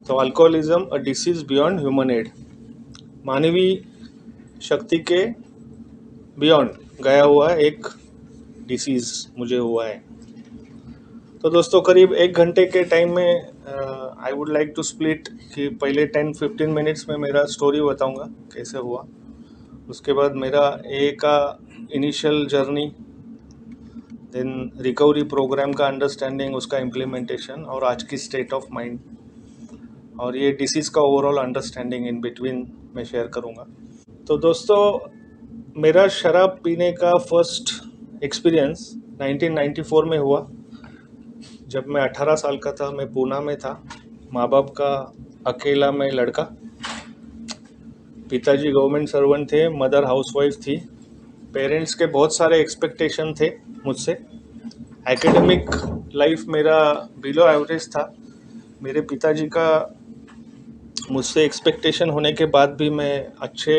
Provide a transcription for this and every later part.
तो alcoholism a disease beyond human aid, मानवीय शक्ति के बियॉन्ड गया हुआ एक डिसीज मुझे हुआ है। तो दोस्तों करीब 1 घंटे के टाइम में I would like to split कि पहले 10-15 मिनट्स में मेरा स्टोरी बताऊंगा कैसे हुआ, उसके बाद मेरा ए का initial journey, then recovery program का अंडरस्टैंडिंग, उसका इम्प्लीमेंटेशन और आज की स्टेट ऑफ माइंड और ये डिसीज़ का ओवरऑल अंडरस्टैंडिंग इन बिटवीन मैं शेयर करूँगा। तो दोस्तों मेरा शराब पीने का फर्स्ट एक्सपीरियंस 1994 में हुआ, जब मैं 18 साल का था। मैं पूना में था, माँ बाप का अकेला मैं लड़का। पिताजी गवर्नमेंट सर्वेंट थे, मदर हाउसवाइफ थी। पेरेंट्स के बहुत सारे एक्सपेक्टेशन थे मुझसे। एकेडमिक लाइफ मेरा बिलो एवरेज था। मेरे पिताजी का मुझसे एक्सपेक्टेशन होने के बाद भी मैं अच्छे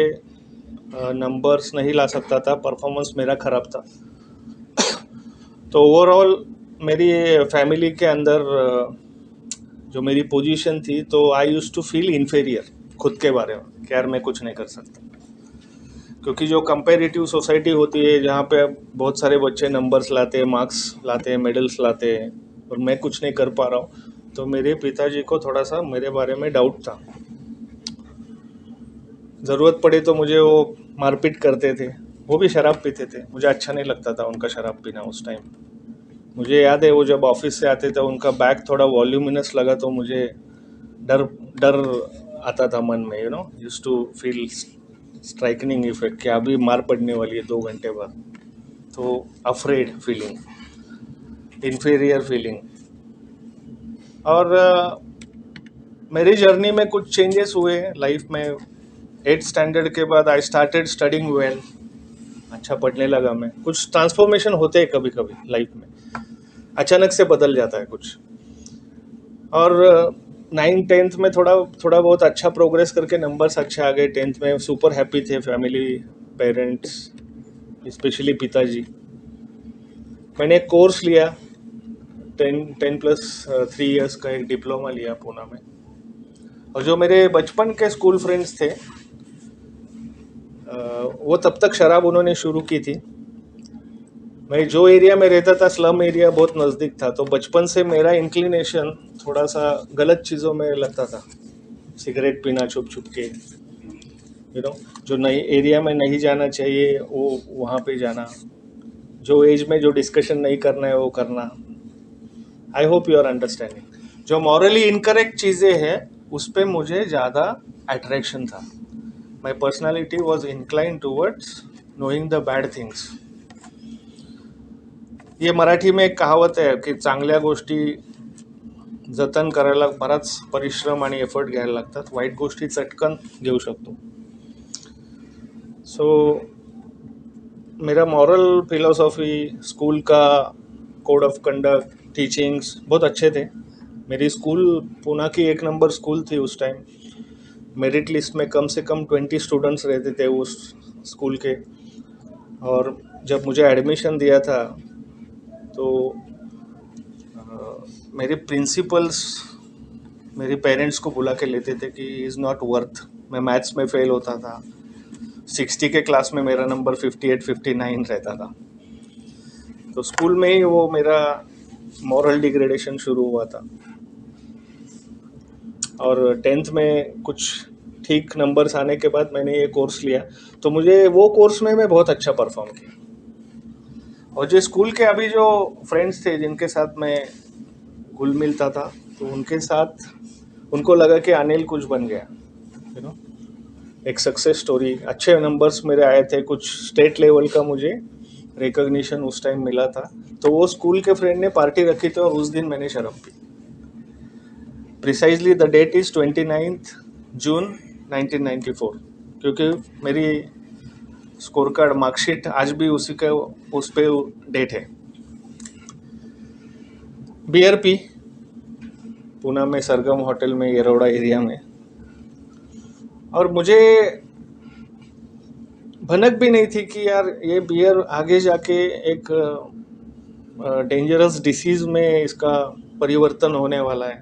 नंबर्स नहीं ला सकता था, परफॉर्मेंस मेरा ख़राब था। तो ओवरऑल मेरी फैमिली के अंदर जो मेरी पोजीशन थी, तो I used to feel inferior खुद के बारे में कि यार मैं कुछ नहीं कर सकता, क्योंकि जो कंपेरेटिव सोसाइटी होती है जहाँ पे बहुत सारे बच्चे नंबर्स लाते हैं, मार्क्स लाते हैं, मेडल्स लाते हैं और मैं कुछ नहीं कर पा रहा हूँ, तो मेरे पिताजी को थोड़ा सा मेरे बारे में डाउट था। ज़रूरत पड़े तो मुझे वो मारपीट करते थे। वो भी शराब पीते थे, मुझे अच्छा नहीं लगता था उनका शराब पीना उस टाइम। मुझे याद है वो जब ऑफिस से आते थे, उनका बैग थोड़ा वॉल्यूमिनस लगा तो मुझे डर डर आता था मन में, यूज्ड टू फील स्ट्राइकनिंग इफेक्ट कि अभी मार पड़ने वाली है 2 घंटे बाद। तो अफ्रेड फीलिंग, इन्फीरियर फीलिंग। और मेरी जर्नी में कुछ चेंजेस हुए लाइफ में। 8th स्टैंडर्ड के बाद आई स्टार्टेड स्टडिंग वेल, अच्छा पढ़ने लगा मैं। कुछ ट्रांसफॉर्मेशन होते हैं कभी कभी लाइफ में, अचानक से बदल जाता है कुछ। और 9th-10th में थोड़ा थोड़ा बहुत अच्छा प्रोग्रेस करके नंबर्स अच्छे आ गए। 10th में सुपर हैप्पी थे फैमिली, पेरेंट्स, स्पेशली पिताजी। मैंने एक कोर्स लिया, 10+3 इयर्स का एक डिप्लोमा लिया पूना में। और जो मेरे बचपन के स्कूल फ्रेंड्स थे, वो तब तक शराब उन्होंने शुरू की थी। मैं जो एरिया में रहता था, स्लम एरिया बहुत नज़दीक था, तो बचपन से मेरा इंक्लिनेशन थोड़ा सा गलत चीज़ों में लगता था। सिगरेट पीना छुप छुप के, जो नई एरिया में नहीं जाना चाहिए वो वहाँ पे जाना, जो एज में जो डिस्कशन नहीं करना है वो करना। I hope you are understanding. जो मॉरली इनकरेक्ट चीज़ें हैं उस पर मुझे ज़्यादा अट्रैक्शन था। My personality was incline towards knowing the bad things. ये मराठी में एक कहावत आहे की चांगल्या गोष्टी जतन करायला बराच परिश्रम आणि एफर्ट घ्यायला लागतात, वाईट गोष्टी चटकन घेऊ शकतो। सो मेरा मॉरल फिलोसॉफी, स्कूल का कोड ऑफ कंडक्ट, टीचिंग्स बहुत अच्छे थे। मेरी स्कूल पूना की 1 नंबर स्कूल थी उस टाइम। मेरिट लिस्ट में कम से कम 20 स्टूडेंट्स रहते थे उस स्कूल के। और जब मुझे एडमिशन दिया था तो मेरे प्रिंसिपल्स मेरे पेरेंट्स को बुला के लेते थे कि इज़ नॉट वर्थ। मैं मैथ्स में फ़ेल होता था, 60 के क्लास में मेरा नंबर 58-59 रहता था। तो स्कूल में ही वो मेरा मॉरल डिग्रेडेशन शुरू हुआ था। और 10th में कुछ ठीक नंबर्स आने के बाद मैंने ये कोर्स लिया, तो मुझे वो कोर्स में मैं बहुत अच्छा परफॉर्म किया। और जो स्कूल के अभी जो फ्रेंड्स थे जिनके साथ मैं घुल मिलता था, तो उनके साथ उनको लगा कि अनिल कुछ बन गया, एक सक्सेस स्टोरी। अच्छे नंबर्स मेरे आए थे, कुछ स्टेट लेवल का मुझे रिकॉग्निशन उस टाइम मिला था। तो वो स्कूल के फ्रेंड ने पार्टी रखी थी और उस दिन मैंने शराब P. Precisely the that is 29 जून 1994, क्योंकि मेरी स्कोर कार्ड मार्कशीट आज भी उस पे डेट है। बियर पी पूना में सरगम होटल में, येरौड़ा एरिया में। और मुझे भनक भी नहीं थी कि यार ये बियर आगे जाके एक डेंजरस डिसीज़ में इसका परिवर्तन होने वाला है,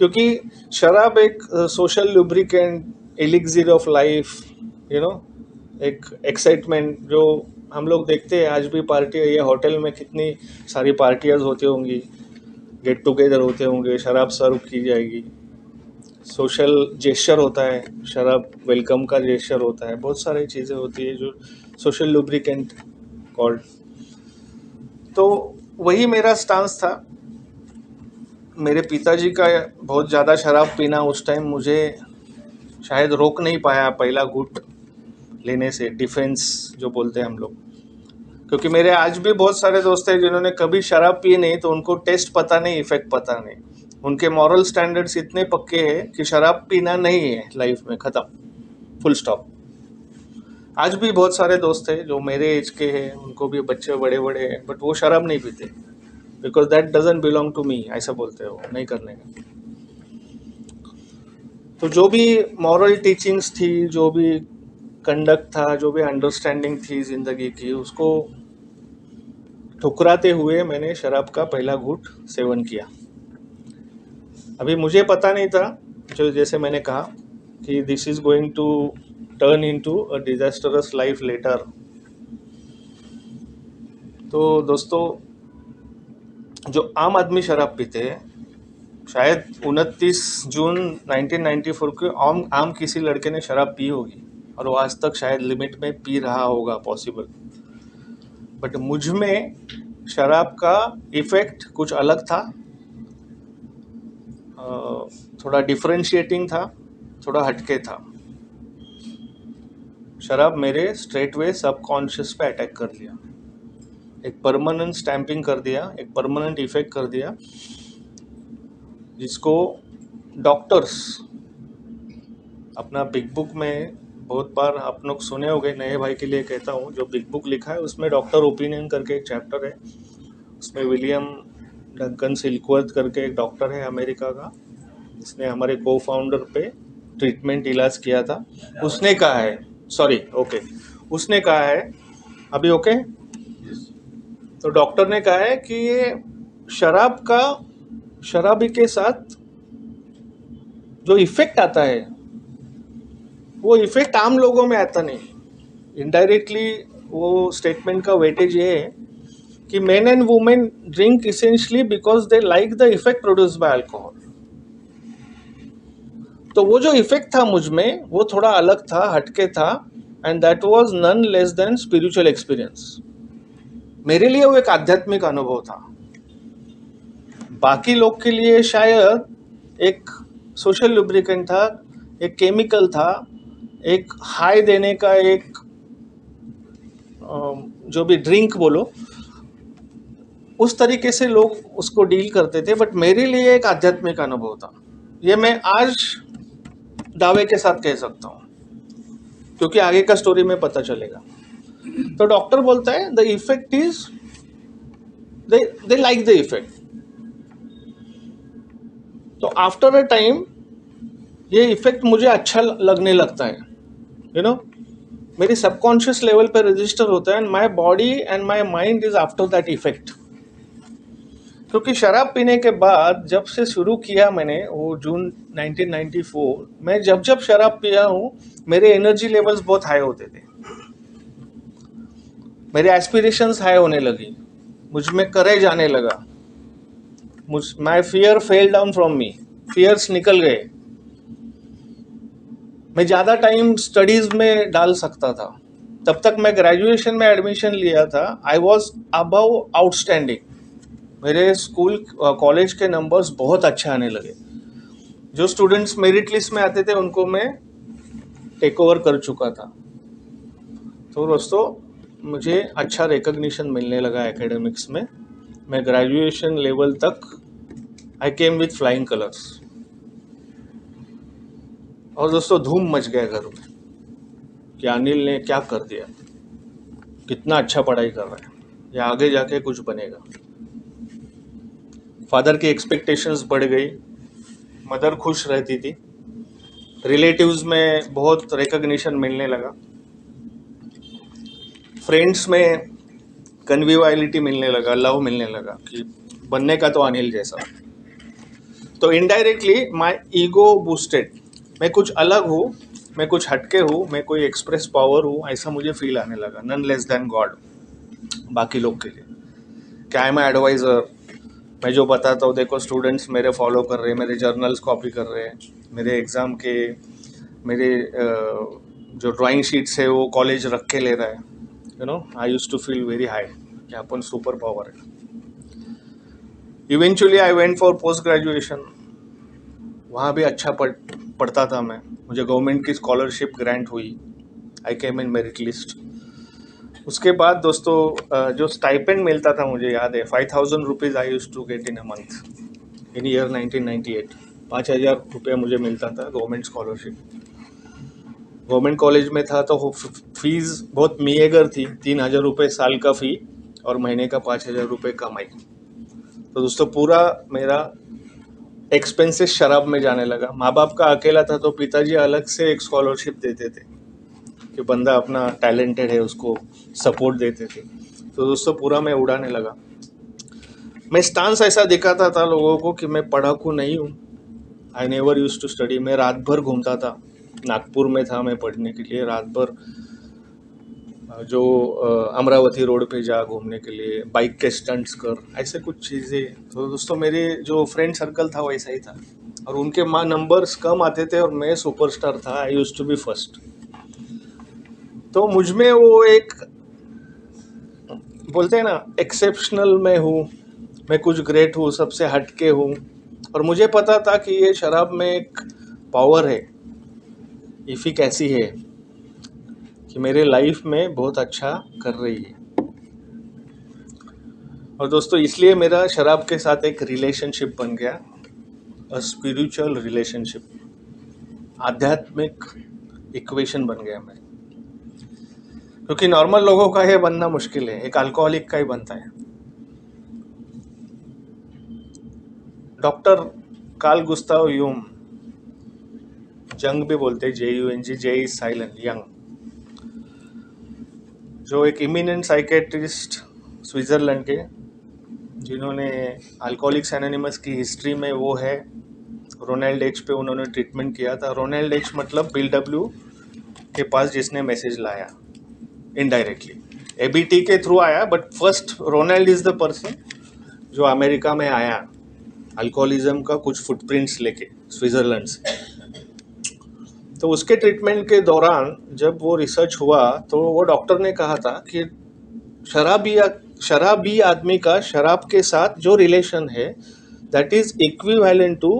क्योंकि शराब एक social lubricant, elixir of life, you know, एक एक्साइटमेंट जो हम लोग देखते हैं आज भी। पार्टी, ये होटल में कितनी सारी पार्टियाँ होती होंगी, गेट टुगेदर होते होंगे, शराब सर्व की जाएगी, सोशल जेस्चर होता है, शराब वेलकम का जेस्चर होता है, बहुत सारी चीज़ें होती है जो सोशल लुब्रिकेंट कॉल्ड। तो वही मेरा स्टांस था। मेरे पिताजी का बहुत ज़्यादा शराब पीना उस टाइम मुझे शायद रोक नहीं पाया पहला घूंट लेने से, डिफेंस जो बोलते हैं हम लोग। क्योंकि मेरे आज भी बहुत सारे दोस्त हैं जिन्होंने कभी शराब पी नहीं, तो उनको टेस्ट पता नहीं, इफेक्ट पता नहीं। उनके मॉरल स्टैंडर्ड्स इतने पक्के हैं कि शराब पीना नहीं है लाइफ में, ख़त्म, फुल स्टॉप। आज भी बहुत सारे दोस्त हैं जो मेरे एज के हैं, उनको भी बच्चे बड़े बड़े हैं, बट वो शराब नहीं पीते, because that doesn't belong to me, ऐसा बोलते हैं वो, नहीं करने का। तो जो भी मॉरल टीचिंग्स थी, जो भी कंडक्ट था, जो भी अंडरस्टैंडिंग थी ज़िंदगी की, उसको ठुकराते हुए मैंने शराब का पहला घूंट सेवन किया। अभी मुझे पता नहीं था, जो जैसे मैंने कहा कि this is going to turn into a disastrous life later. तो दोस्तों, जो आम आदमी शराब पीते हैं, शायद 29 जून 1994 को आम किसी लड़के ने शराब पी होगी और वो आज तक शायद लिमिट में पी रहा होगा, पॉसिबल। बट मुझ में शराब का इफ़ेक्ट कुछ अलग था, थोड़ा डिफरेंशिएटिंग था, थोड़ा हटके था। शराब मेरे स्ट्रेट वे सबकॉन्शियस पे अटैक कर लिया, एक परमानेंट स्टैंपिंग कर दिया, एक परमानेंट इफेक्ट कर दिया, जिसको डॉक्टर्स अपना बिग बुक में बहुत बार आप लोग सुने होंगे, नए भाई के लिए कहता हूँ, जो बिग बुक लिखा है उसमें डॉक्टर ओपिनियन करके एक चैप्टर है। उसमें विलियम डंकन सिल्कवर्थ करके एक डॉक्टर है अमेरिका का, जिसने हमारे को फाउंडर पे ट्रीटमेंट इलाज किया था। उसने कहा है, उसने कहा है, अभी ओके। तो डॉक्टर ने कहा है कि ये शराबी के साथ जो इफेक्ट आता है, वो इफेक्ट आम लोगों में आता नहीं। इनडायरेक्टली वो स्टेटमेंट का वेटेज ये है कि main and women drink essentially because they like the effect produce by alcohol. तो वो जो इफेक्ट था मुझ में, वो थोड़ा अलग था, हटके था, and that was none less than spiritual experience. मेरे लिए वो एक आध्यात्मिक अनुभव था। बाकी लोग के लिए शायद एक सोशल लुब्रिकेंट था, एक केमिकल था, एक हाई देने का एक जो भी ड्रिंक बोलो, उस तरीके से लोग उसको डील करते थे। बट मेरे लिए एक आध्यात्मिक अनुभव था, ये मैं आज दावे के साथ कह सकता हूँ, क्योंकि आगे का स्टोरी में पता चलेगा। तो डॉक्टर बोलता है the effect is, they like the effect. तो आफ्टर अ टाइम ये इफेक्ट मुझे अच्छा लगने लगता है, यू नो, मेरी सबकॉन्शियस लेवल पे रजिस्टर होता है, and my body and my mind is after that effect. क्योंकि शराब पीने के बाद जब से शुरू किया मैंने, वो जून 1994, मैं जब जब शराब पिया हूँ, मेरे एनर्जी लेवल्स बहुत हाई होते थे, मेरे एस्पिरेशंस हाई होने लगी, मुझ में करेज आने लगा, my fear fell down from me, fears निकल गए, मैं ज़्यादा टाइम स्टडीज़ में डाल सकता था। तब तक मैं ग्रेजुएशन में एडमिशन लिया था, आई वॉज अबव आउटस्टैंडिंग, मेरे स्कूल कॉलेज के नंबर्स बहुत अच्छे आने लगे, जो स्टूडेंट्स मेरिट लिस्ट में आते थे उनको मैं टेक ओवर कर चुका था। तो दोस्तों, मुझे अच्छा रिकग्निशन मिलने लगा एकेडमिक्स में, मैं ग्रेजुएशन लेवल तक आई केम विथ फ्लाइंग कलर्स। और दोस्तों, धूम मच गया घर में कि अनिल ने क्या कर दिया, कितना अच्छा पढ़ाई कर रहा है, या आगे जाके कुछ बनेगा। फादर की एक्सपेक्टेशंस बढ़ गई, मदर खुश रहती थी, रिलेटिव्स में बहुत रिकग्निशन मिलने लगा, फ्रेंड्स में कन्विवाइलिटी मिलने लगा, लव मिलने लगा कि बनने का तो अनिल जैसा। तो इनडायरेक्टली माई ईगो बूस्टेड, मैं कुछ अलग हूँ, मैं कुछ हटके हूँ, मैं कोई एक्सप्रेस पावर हूँ, ऐसा मुझे फील आने लगा, नन लेस देन गॉड बाकी लोग के लिए। क्या है मैं एडवाइज़र, मैं जो बताता हूँ देखो स्टूडेंट्स मेरे फॉलो कर रहे हैं, मेरे जर्नल्स कॉपी कर रहे हैं, मेरे एग्ज़ाम के मेरे जो ड्राइंग शीट्स है वो कॉलेज रख के ले रहा है, you know I used to feel very high कि अपन सुपर पावर है। Eventually I went for post graduation, वहाँ भी अच्छा पढ़ता था मैं, मुझे गवर्नमेंट की स्कॉलरशिप ग्रांट हुई, आई केम इन मेरिट लिस्ट। उसके बाद दोस्तों जो स्टाइपेंड मिलता था मुझे याद है 5,000 rupees I used to get in a month in year 1998। 5,000 रुपये मुझे मिलता था गवर्नमेंट स्कॉलरशिप। गवर्नमेंट कॉलेज में था तो फीस बहुत मीएगर थी, 3,000 रुपये साल का फ़ी और महीने का 5,000 रुपये कमाई। तो दोस्तों पूरा मेरा एक्सपेंसेस शराब में जाने लगा। माँ बाप का अकेला था तो पिताजी अलग से एक स्कॉलरशिप देते थे कि बंदा अपना टैलेंटेड है उसको सपोर्ट देते थे। तो दोस्तों पूरा मैं उड़ाने लगा। मैं स्टांस ऐसा दिखाता था लोगों को कि मैं पढ़ाकू नहीं हूँ, I never use to study. मैं रात भर घूमता था, नागपुर में था मैं पढ़ने के लिए, रात भर जो अमरावती रोड पे जा घूमने के लिए, बाइक के स्टंट्स कर, ऐसे कुछ चीज़ें। तो दोस्तों मेरे जो फ्रेंड सर्कल था वैसा ही था, और उनके माँ नंबर्स कम आते थे और मैं सुपरस्टार था, आई यूज टू बी फर्स्ट। तो मुझ में वो एक बोलते हैं ना एक्सेप्शनल मैं हूँ, मैं कुछ ग्रेट हूँ, सबसे हटके हूँ, और मुझे पता था कि ये शराब में एक पावर है, इफ़िक ऐसी है कि मेरे लाइफ में बहुत अच्छा कर रही है। और दोस्तों इसलिए मेरा शराब के साथ एक रिलेशनशिप बन गया, अ स्पिरिचुअल रिलेशनशिप, आध्यात्मिक इक्वेशन बन गया मेरे, क्योंकि नॉर्मल लोगों का ये बनना मुश्किल है, एक अल्कोहलिक का ही बनता है। डॉक्टर कार्ल गुस्ताव यूंग, जंग भी बोलते हैं, JUNG, J is silent, young, जो एक इमिनेंट साइकेट्रिस्ट स्विट्ज़रलैंड के, जिन्होंने अल्कोहलिक्स एनोनिमस की हिस्ट्री में वो है, रोनाल्ड एच पे उन्होंने ट्रीटमेंट किया था। रोनाल्ड एच मतलब बिल डब्ल्यू के पास जिसने मैसेज लाया इनडायरेक्टली, ABT के थ्रू आया, but first Ronald is the person जो अमेरिका में आया अल्कोहलिज्म का कुछ फुटप्रिंट्स लेके स्विट्ज़रलैंड से। तो उसके ट्रीटमेंट के दौरान जब वो रिसर्च हुआ तो वो डॉक्टर ने कहा था कि शराबी आदमी का शराब के साथ जो रिलेशन है that is equivalent to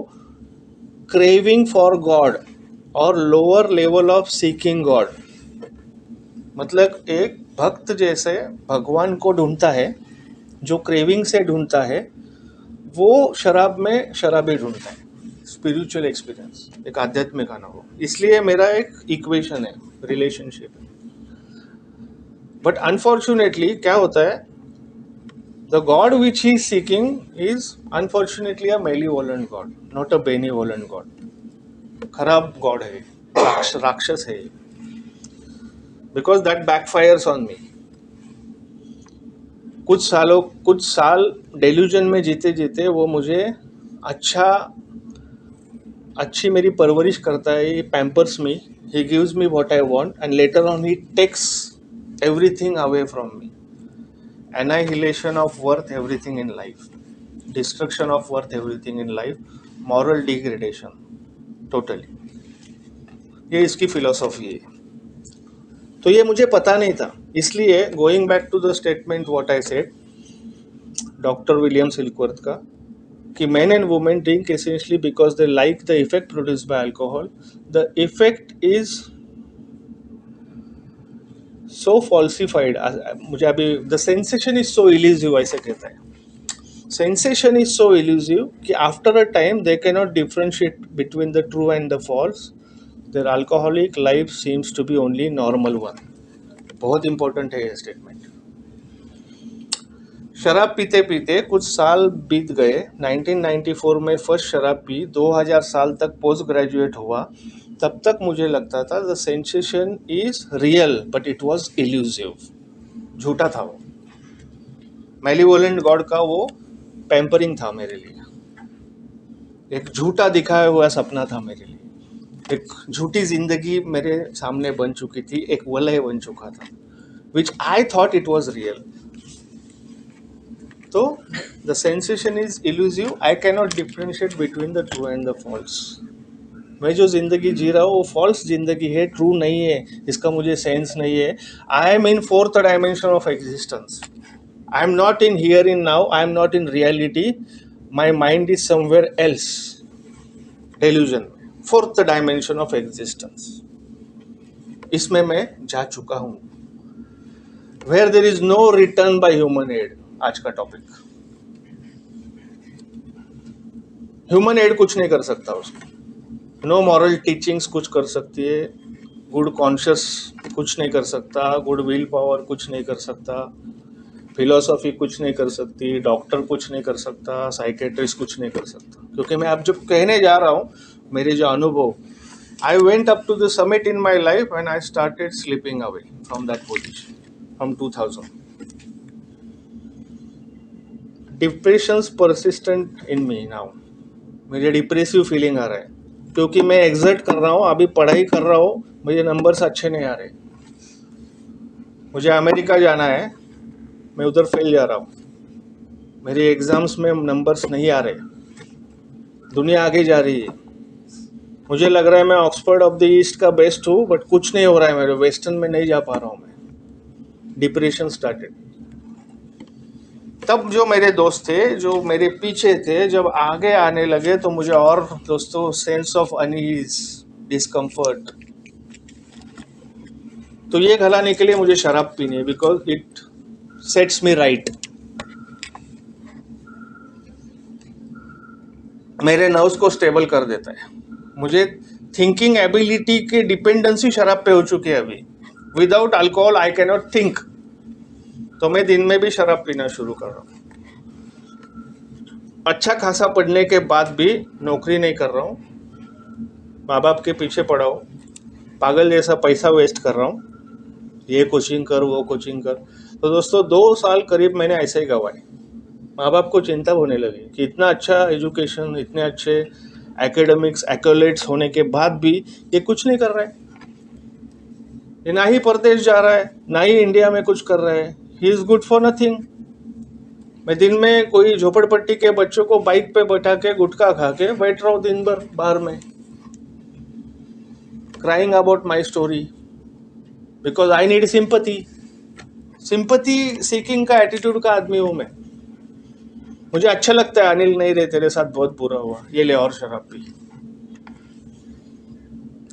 craving for God और lower level of seeking God. मतलब एक भक्त जैसे भगवान को ढूंढता है, जो क्रेविंग से ढूंढता है, वो शराब में शराबी ढूंढता है। स्पिरिचुअल एक्सपीरियंस, एक आध्यात्मिक अनुभव, इसलिए मेरा एक इक्वेशन है, रिलेशनशिप है। बट अनफॉर्चुनेटली क्या होता है, the god which he is seeking is unfortunately a malevolent god, not a benevolent god. खराब गॉड है, राक्षस है, because that backfires on me. कुछ साल डेल्यूजन में जीते जीते वो मुझे अच्छी मेरी परवरिश करता है, he pampers me, he gives me what I want, and later on he takes everything away from me. Annihilation of worth everything in life, destruction of worth everything in life, moral degradation totally, ये इसकी philosophy है। तो ये मुझे पता नहीं था, इसलिए going back to the statement what I said, doctor William Silkworth का, कि man and women drink essentially because they like the effect produced by alcohol, the effect is so falsified, मुझे अभी the sensation is so illusive ऐसे कहता है, sensation is so elusive कि after a time they cannot differentiate between the true and the false, their alcoholic life seems to be only normal one। बहुत important है ये statement. शराब पीते पीते कुछ साल बीत गए, 1994 में फर्स्ट शराब पी, 2000 साल तक पोस्ट ग्रेजुएट हुआ, तब तक मुझे लगता था the sensation is real but it was elusive, झूठा था वो, मेलिवोलेंट गॉड का वो पैम्परिंग था मेरे लिए। एक झूठा दिखाया हुआ सपना था मेरे लिए, एक झूठी जिंदगी मेरे सामने बन चुकी थी, एक वलय बन चुका था, which I thought it was real. तो the sensation is illusive. I cannot differentiate between the true and the false. मैं जो जिंदगी जी रहा हूँ वो फॉल्स जिंदगी है, ट्रू नहीं है, इसका मुझे सेंस नहीं है. I am in fourth dimension of existence. I am not in here in now, I am not in reality. My mind is somewhere else, delusion, fourth dimension of existence. इसमें मैं जा चुका हूँ, where there is no return by human aid. आज का topic, human add कुछ नहीं कर सकता उसको. नो मॉरल टीचिंग्स कुछ कर सकती है, गुड कॉन्शियस कुछ नहीं कर सकता, गुड विल पावर कुछ नहीं कर सकता, फिलोसॉफी कुछ नहीं कर सकती, डॉक्टर कुछ नहीं कर सकता, साइकेट्रिस्ट कुछ नहीं कर सकता. क्योंकि मैं अब जो कहने जा रहा हूँ, मेरे जो अनुभव, I went up to the summit in my life when I started slipping away from that position from 2000. Depressions persistent in me now. मुझे डिप्रेसिव फीलिंग आ रहा है क्योंकि मैं एग्जर्ट कर रहा हूँ, अभी पढ़ाई कर रहा हूँ, मुझे नंबर्स अच्छे नहीं आ रहे. मुझे अमेरिका जाना है, मैं उधर फेल जा रहा हूँ. मेरे एग्ज़ाम्स में नंबर्स नहीं आ रहे. दुनिया आगे जा रही है. मुझे लग रहा है मैं ऑक्सफोर्ड ऑफ द ईस्ट का बेस्ट हूँ, बट कुछ नहीं हो रहा है, मेरे वेस्टर्न में नहीं जा पा रहा हूँ मैं. Depression started. तब जो मेरे दोस्त थे, जो मेरे पीछे थे, जब आगे आने लगे तो मुझे और दोस्तों सेंस ऑफ अनईज, डिस्कम्फर्ट. तो ये घलाने के लिए मुझे शराब पीनी है, because it sets me right. मेरे नर्व्स को स्टेबल कर देता है. मुझे थिंकिंग एबिलिटी की डिपेंडेंसी शराब पे हो चुकी है अभी. Without alcohol I can not think. तो मैं दिन में भी शराब पीना शुरू कर रहा हूँ. अच्छा खासा पढ़ने के बाद भी नौकरी नहीं कर रहा हूँ. माँ बाप के पीछे पड़ा हूँ, पागल जैसा पैसा वेस्ट कर रहा हूँ, ये कोचिंग कर, वो कोचिंग कर. तो दोस्तों 2 साल करीब मैंने ऐसे ही गंवाए. माँ बाप को चिंता होने लगी कि इतना अच्छा एजुकेशन, इतने अच्छे एकेडमिक्स, एक्योलेट्स होने के बाद भी ये कुछ नहीं कर रहा है. ये ना ही परदेश जा रहा है, ना ही इंडिया में कुछ कर रहा है. He is good for nothing. मैं दिन में कोई झोपड़पट्टी के बच्चों को बाइक पे बैठा के गुटखा खा के बैठ रहा हूँ दिन भर बाहर में, crying about my story, because I need sympathy. Sympathy seeking का एटीट्यूड का आदमी हूँ मैं. मुझे अच्छा लगता है, अनिल नहीं रहे, तेरे साथ बहुत बुरा हुआ, ये ले और शराब पी.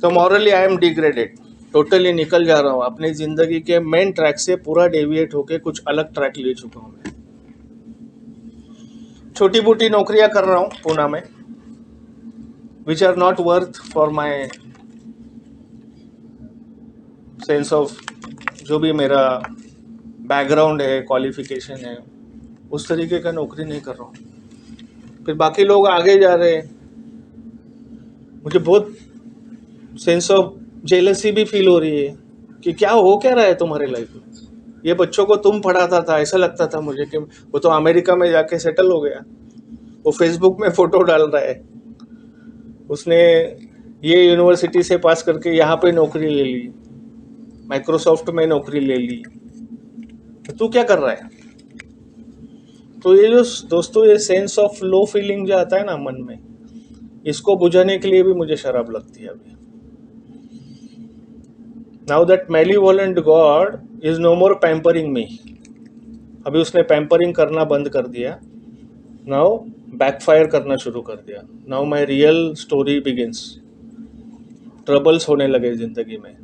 तो morally I am degraded. Totally निकल जा रहा हूँ अपनी जिंदगी के मेन ट्रैक से, पूरा डेविएट होके कुछ अलग ट्रैक ले चुका हूँ मैं. छोटी मोटी नौकरियां कर रहा हूँ पूना में, which are not worth for my sense of जो भी मेरा बैकग्राउंड है, क्वालिफिकेशन है, उस तरीके का नौकरी नहीं कर रहा हूँ. फिर बाकी लोग आगे जा रहे हैं. मुझे बहुत सेंस ऑफ जेलसी भी फील हो रही है कि क्या हो क्या रहा है तुम्हारे लाइफ में. ये बच्चों को तुम पढ़ाता था, ऐसा लगता था मुझे कि वो तो अमेरिका में जाके सेटल हो गया. वो फेसबुक में फ़ोटो डाल रहा है, उसने ये यूनिवर्सिटी से पास करके यहाँ पे नौकरी ले ली, माइक्रोसॉफ्ट में नौकरी ले ली. तो तू क्या कर रहा है? तो ये जो दोस्तों ये सेंस ऑफ लो फीलिंग जो आता है ना मन में, इसको बुझाने के लिए भी मुझे शराब लगती है अभी. Now that malevolent god is no more pampering me. अभी उसने पैम्परिंग करना बंद कर दिया. नाउ बैकफायर करना शुरू कर दिया. Now my real story begins. Troubles होने लगे ज़िंदगी में.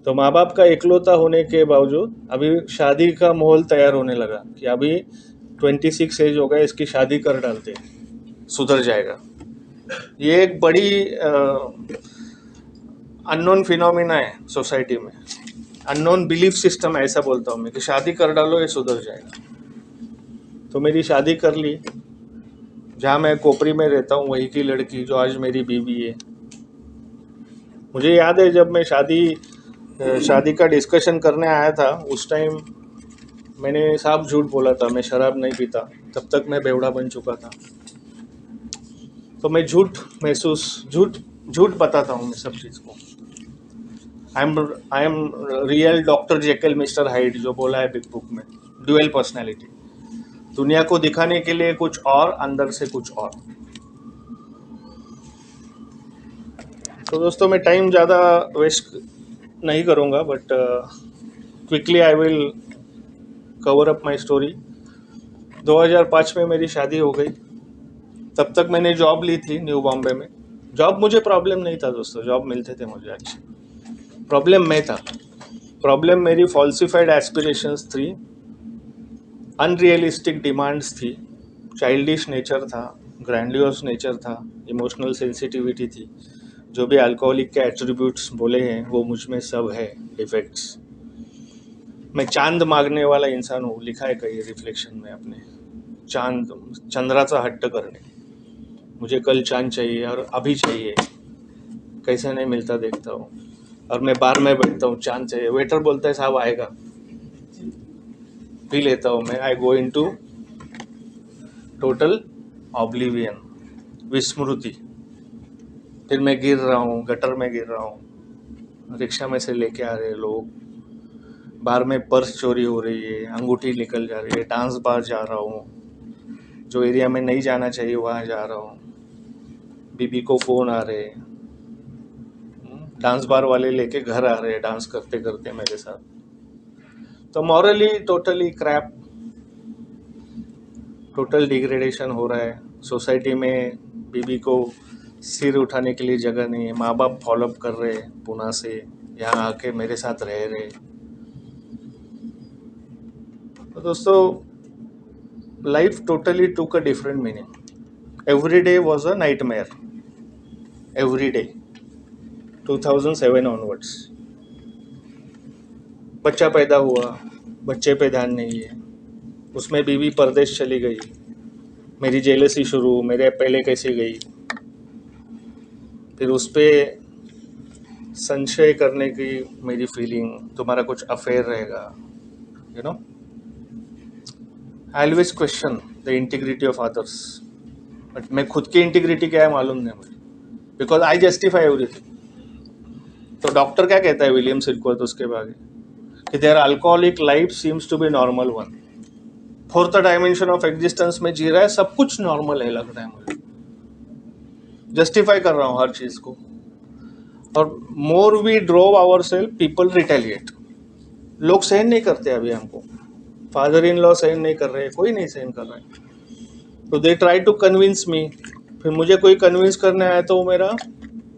तो माँ बाप का इकलौता होने के बावजूद अभी शादी का माहौल तैयार होने लगा कि अभी 26 एज हो गया, इसकी शादी कर डालते, सुधर जाएगा. ये एक बड़ी अननोन फिनोमिना है सोसाइटी में, अननोन बिलीफ सिस्टम है, ऐसा बोलता हूँ मैं, कि शादी कर डालो ये सुधर जाएगा. तो मेरी शादी कर ली. जहाँ मैं कोपरी में रहता हूँ वहीं की लड़की जो आज मेरी बीवी है. मुझे याद है जब मैं शादी का डिस्कशन करने आया था, उस टाइम मैंने साफ झूठ बोला था, मैं शराब नहीं पीता. तब तक मैं बेवड़ा बन चुका था. तो मैं झूठ बताता हूँ मैं सब चीज़ को। I am real doctor Jekyll mister hide, जो बोला है बिग बुक में, ड्यूअल पर्सनैलिटी। दुनिया को दिखाने के लिए कुछ और, अंदर से कुछ और। तो दोस्तों मैं टाइम ज़्यादा वेस्ट नहीं करूँगा, but quickly I will cover up my story. 2005 में मेरी शादी हो गई। तब तक मैंने जॉब ली थी न्यू बॉम्बे में। जॉब मुझे प्रॉब्लम नहीं था दोस्तों, जॉब मिलते थे मुझे अच्छे। प्रॉब्लम मैं था, प्रॉब्लम मेरी फॉल्सिफाइड एस्पिरेशंस थी, अनरियलिस्टिक डिमांड्स थी, चाइल्डिश नेचर था, ग्रैंडियोस नेचर था, इमोशनल सेंसिटिविटी थी। जो भी अल्कोहलिक के एट्रीब्यूट्स बोले हैं वो मुझ में सब है, डिफेक्ट्स। मैं चांद मांगने वाला इंसान हूँ, लिखा है कहीं रिफ्लेक्शन में अपने। चांद, चंद्राचा हट्ट करने, मुझे कल चांद चाहिए और अभी चाहिए, कैसे नहीं मिलता देखता हूँ। और मैं बार में बैठता हूँ, चांद चाहिए, वेटर बोलता है साहब आएगा, पी लेता हूँ मैं। आई गो इन टू टोटल ऑब्लिवियन, विस्मृति। फिर मैं गिर रहा हूँ, गटर में गिर रहा हूँ, रिक्शा में से लेके आ रहे लोग, बार में पर्स चोरी हो रही है, अंगूठी निकल जा रही है, डांस बार जा रहा हूँ, जो एरिया में नहीं जाना चाहिए वहाँ जा रहा हूँ, बीबी को फ़ोन आ रहे, डांस बार वाले लेके घर आ रहे डांस करते करते मेरे साथ। तो morally totally crap, total degradation हो रहा है सोसाइटी में। बीबी को सिर उठाने के लिए जगह नहीं है, माँ बाप फॉलोअप कर रहे हैं पुणे से, यहाँ आके मेरे साथ रह रहे। तो दोस्तों life totally took a different meaning. Every day was a nightmare, every day. 2007 onwards बच्चा पैदा हुआ, बच्चे पे ध्यान नहीं है, उसमें बीवी परदेश चली गई, मेरी जेलसी शुरू, मेरे पहले कैसी गई, फिर उस पर संशय करने की मेरी फीलिंग, तुम्हारा कुछ अफेयर रहेगा, you know. I always question the integrity of others, but मैं खुद की इंटीग्रिटी क्या है मालूम नहीं मुझे, बिकॉज आई जस्टिफाई एवरीथिंग। तो डॉक्टर क्या कहता है विलियम सिलकवर्थ उसके बारे कि their alcoholic life seems to be normal one. Fourth dimension of existence में जी रहा है, सब कुछ नॉर्मल है लग रहा है मुझे, जस्टिफाई कर रहा हूँ हर चीज को। और more we drove our self, people retaliate. लोग सहन नहीं करते अभी हमको, फादर इन लॉ सहन नहीं कर रहे, कोई नहीं सहन कर रहा है। तो they try to convince me, फिर मुझे कोई कन्विंस करने आया तो वो मेरा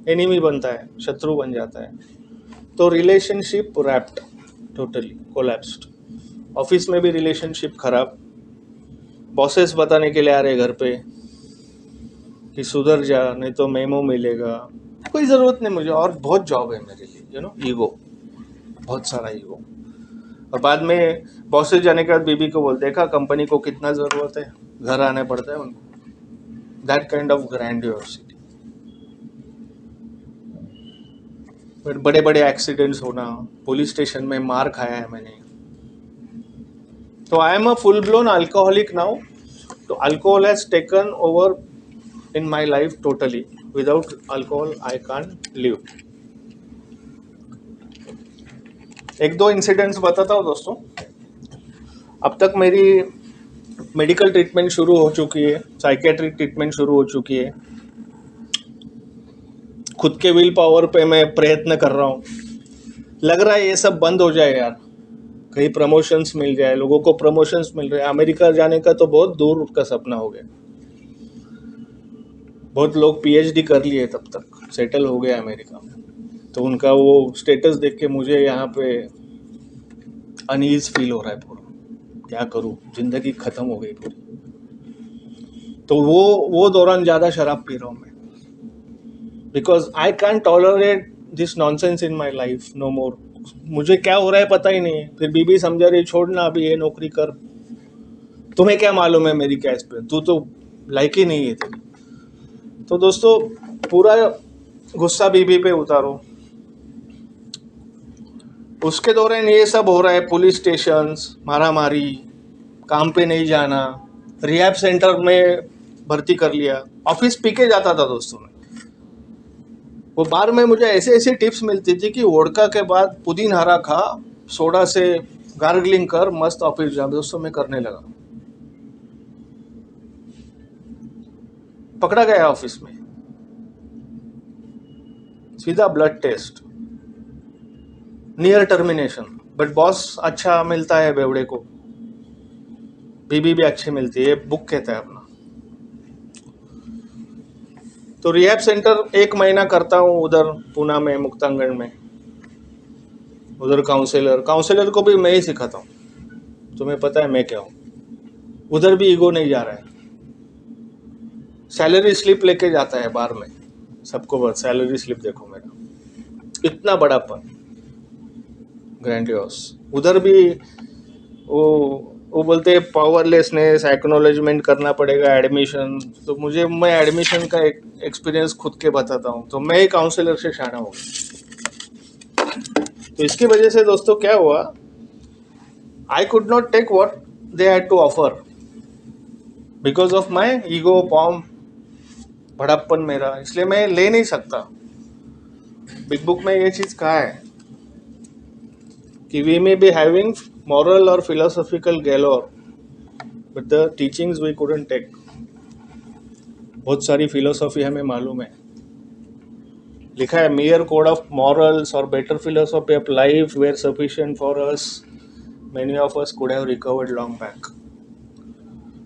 एनिमी बनता है, शत्रु बन जाता है। तो relationship wrapped, totally collapsed. Office में भी रिलेशनशिप खराब, बॉसेस बताने के लिए आ रहे घर पे कि सुधर जा नहीं तो मेमो मिलेगा। कोई ज़रूरत नहीं मुझे, और बहुत जॉब है मेरे लिए, यू नो, ईगो, बहुत सारा ईगो। और बाद में बॉसेस जाने के बाद बीबी को बोल, देखा कंपनी को कितना ज़रूरत है, घर आने पड़ता है उनको। That kind of grandiosity. बड़े बड़े एक्सीडेंट्स होना, पुलिस स्टेशन में मार खाया है मैंने। तो I am a full blown alcoholic now. तो alcohol has taken over in my life totally. Without alcohol I can't live. एक दो इंसिडेंट्स बताता हूँ दोस्तों। अब तक मेरी मेडिकल ट्रीटमेंट शुरू हो चुकी है, साइकेट्रिक ट्रीटमेंट शुरू हो चुकी है, खुद के विल पावर पे मैं प्रयत्न कर रहा हूँ। लग रहा है ये सब बंद हो जाए यार, कहीं प्रमोशंस मिल जाए, लोगों को प्रमोशंस मिल रहे हैं। अमेरिका जाने का तो बहुत दूर का सपना हो गया। बहुत लोग पीएचडी कर लिए, तब तक सेटल हो गया अमेरिका में, तो उनका वो स्टेटस देख के मुझे यहाँ पे अनईज फील हो रहा है पूरा। क्या करूँ, जिंदगी खत्म हो गई पूरी। तो वो दौरान ज़्यादा शराब पी रहा हूँ मैं, because I can't tolerate this nonsense in my life no more. मुझे क्या हो रहा है पता ही नहीं है। फिर बीबी समझा रही, छोड़ना अभी ये नौकरी कर, तुम्हें क्या मालूम है मेरी क्या एक्सपीरियंस, तू तो लायक ही नहीं है तेरी। तो दोस्तों पूरा गुस्सा बीबी पे उतारो। उसके दौरान ये सब हो रहा है, पुलिस स्टेशंस, मारा मारी, काम पे नहीं जाना, रिहैब सेंटर में भर्ती कर लिया, ऑफिस पी के जाता था दोस्तों में। वो बार में मुझे ऐसे ऐसी टिप्स मिलती थी कि वोडका के बाद पुदीन हरा खा, सोडा से गार्गलिंग कर, मस्त ऑफिस जा। दोस्तों मैं करने लगा, पकड़ा गया ऑफिस में, सीधा blood test, near termination. But boss अच्छा मिलता है बेवड़े को, बीबी भी अच्छी मिलती है, बुक कहता है अपना। तो रिहैब सेंटर 1 महीना करता हूँ उधर पूना में, मुक्तांगण में। उधर काउंसलर को भी मैं ही सिखाता हूँ। तुम्हें पता है मैं क्या हूँ। उधर भी ईगो नहीं जा रहा है। सैलरी स्लिप लेके जाता है बार में, सबको बस सैलरी स्लिप देखो मेरा, इतना बड़ापन, ग्रैंडियोस। उधर भी वो बोलते हैं पावरलेसनेस, एक्नॉलेजमेंट करना पड़ेगा, एडमिशन। तो मैं एडमिशन का एक्सपीरियंस खुद के बताता हूँ, तो मैं ही काउंसलर से शाना हूँ। तो इसकी वजह से दोस्तों क्या हुआ, I could not take what they had to offer because of my ego, pomp, बड़प्पन मेरा, इसलिए मैं ले नहीं सकता। बिग बुक में ये चीज़ कहा है कि we may be having moral और philosophical galore but the teachings we couldn't take. बहुत सारी फिलोसॉफी हमें मालूम है, लिखा है मेयर कोड ऑफ मॉरल्स और better philosophy of life were sufficient for us, many of us could have recovered long back.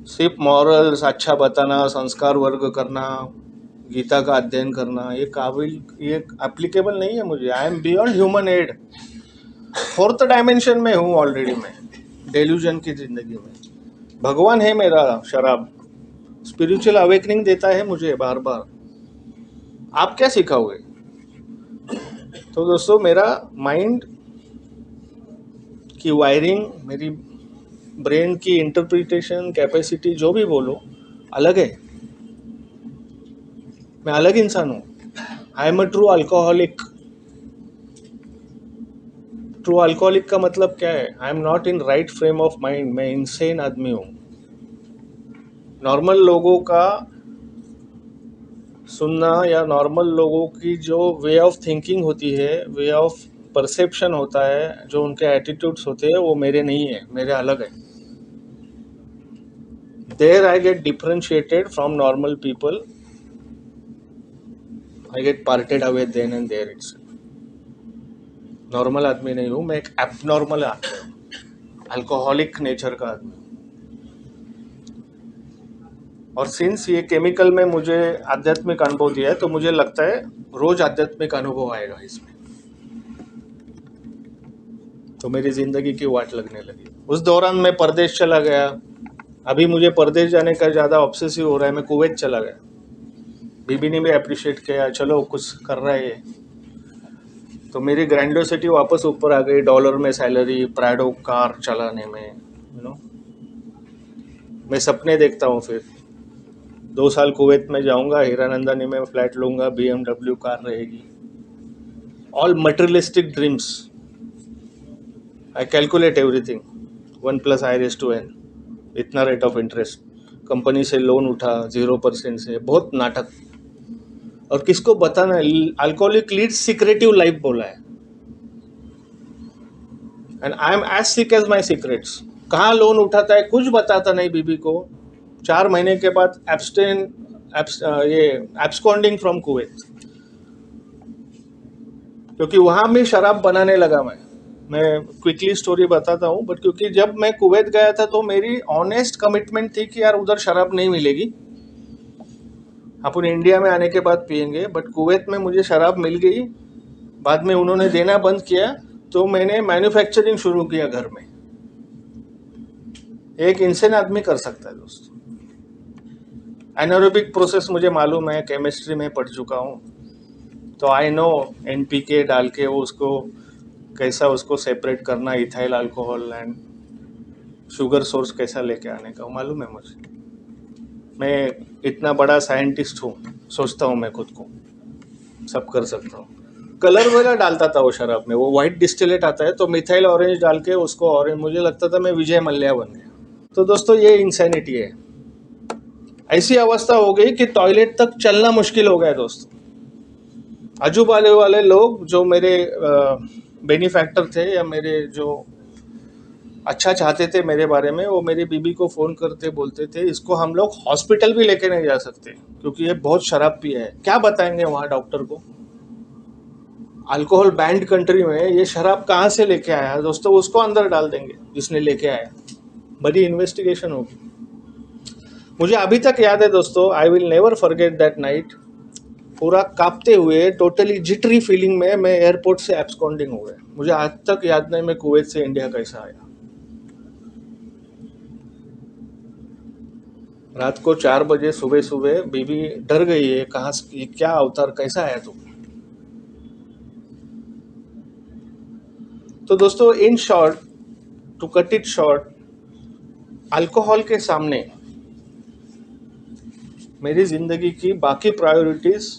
सिर्फ मॉरल्स अच्छा बताना, संस्कार वर्ग करना, गीता का अध्ययन करना, ये एप्लीकेबल नहीं है मुझे। I am beyond human aid, 4th dimension में हूँ ऑलरेडी मैं, डेल्यूजन की जिंदगी में। भगवान है मेरा शराब, स्पिरिचुअल अवेकनिंग देता है मुझे बार बार। आप क्या सिखाओगे? तो दोस्तों मेरा माइंड की वायरिंग, मेरी ब्रेन की इंटरप्रिटेशन कैपेसिटी, जो भी बोलो, अलग है। मैं अलग इंसान हूँ। आई am a true alcoholic. True alcoholic का मतलब क्या है? I am not in right frame of mind. मैं इनसेन आदमी हूँ। नॉर्मल लोगों का सुनना या नॉर्मल लोगों की जो वे ऑफ थिंकिंग होती है, वे ऑफ परसेप्शन होता है, जो उनके एटीट्यूड्स होते हैं, वो मेरे नहीं है, मेरे अलग है। There I get differentiated from normal people. I get parted away then and there itself. Normal आदमी नहीं हूँ मैं, एक एबनॉर्मल आदमी हूँ, अल्कोहलिक नेचर का आदमी हूँ। और सिंस ये केमिकल में मुझे आध्यात्मिक अनुभव दिया है, तो मुझे लगता है रोज आध्यात्मिक अनुभव आएगा इसमें। तो मेरी जिंदगी की वाट लगने लगी। उस दौरान मैं परदेश चला गया। अभी मुझे परदेश जाने का ज़्यादा ऑब्सेसिव हो रहा है। मैं कुवैत चला गया। बीबी ने भी अप्रिशिएट किया, चलो कुछ कर रहा है ये। तो मेरी ग्रैंडियोसिटी वापस ऊपर आ गई, डॉलर में सैलरी, प्राडो कार चलाने में, मैं सपने देखता हूँ। फिर 2 साल कुवैत में जाऊंगा, हीरानंदानी में फ्लैट लूंगा, BMW कार रहेगी, all materialistic dreams. I calculate everything, 1 + i⁻n, इतना रेट ऑफ इंटरेस्ट, कंपनी से लोन उठा 0% से, बहुत नाटक। और किसको बताना, अल्कोहलिक लीड्स सीक्रेटिव लाइफ बोला है, and I am as sick as my secrets. कहाँ लोन उठाता है कुछ बताता नहीं बीबी को। 4 महीने के बाद एब्सकॉन्डिंग फ्रॉम कुवैत, क्योंकि वहाँ भी शराब बनाने लगा मैं क्विकली स्टोरी बताता हूँ। बट क्योंकि जब मैं कुवैत गया था तो मेरी ऑनेस्ट कमिटमेंट थी कि यार उधर शराब नहीं मिलेगी, अपन इंडिया में आने के बाद पियेंगे। बट कुवैत में मुझे शराब मिल गई, बाद में उन्होंने देना बंद किया, तो मैंने मैन्युफैक्चरिंग शुरू किया घर में। एक इंसान आदमी कर सकता है दोस्तों। एनारोबिक प्रोसेस मुझे मालूम है, केमिस्ट्री में पढ़ चुका हूँ, तो आई नो NPK डाल के वो उसको कैसा उसको सेपरेट करना, ethyl alcohol and sugar source कैसा लेके आने का मालूम है मुझे। मैं इतना बड़ा साइंटिस्ट हूँ, सोचता हूँ मैं खुद को सब कर सकता हूँ। कलर वगैरह डालता था वो शराब में, वो वाइट डिस्टिलेट आता है तो मिथाइल ऑरेंज डाल के उसको ऑरेंज, मुझे लगता था मैं विजय मल्ल्या बन गया। तो दोस्तों ये इंसैनिटी है। ऐसी अवस्था हो गई कि टॉयलेट तक चलना मुश्किल हो गया दोस्तों। आजू बाजू वाले लोग जो मेरे बेनिफैक्टर थे या मेरे जो अच्छा चाहते थे मेरे बारे में, वो मेरी बीबी को फ़ोन करते बोलते थे इसको हम लोग हॉस्पिटल भी लेके नहीं जा सकते क्योंकि ये बहुत शराब पिया है। क्या बताएंगे वहाँ डॉक्टर को? अल्कोहल बैंड कंट्री में ये शराब कहाँ से लेके आया दोस्तों? उसको अंदर डाल देंगे जिसने लेके आया। बड़ी इन्वेस्टिगेशन होगी। मुझे अभी तक याद है दोस्तों, I will never forget that night. पूरा कांपते हुए टोटली जिटरी फीलिंग में मैं एयरपोर्ट से एब्सकॉन्डिंग हो गया। मुझे आज तक याद नहीं मैं कुवैत से इंडिया कैसा आया। रात को 4 बजे सुबह सुबह बीबी डर गई है, कहाँ से क्या अवतार कैसा आया तू? तो दोस्तों in short, to cut it short, alcohol के सामने मेरी जिंदगी की बाकी प्रायोरिटीज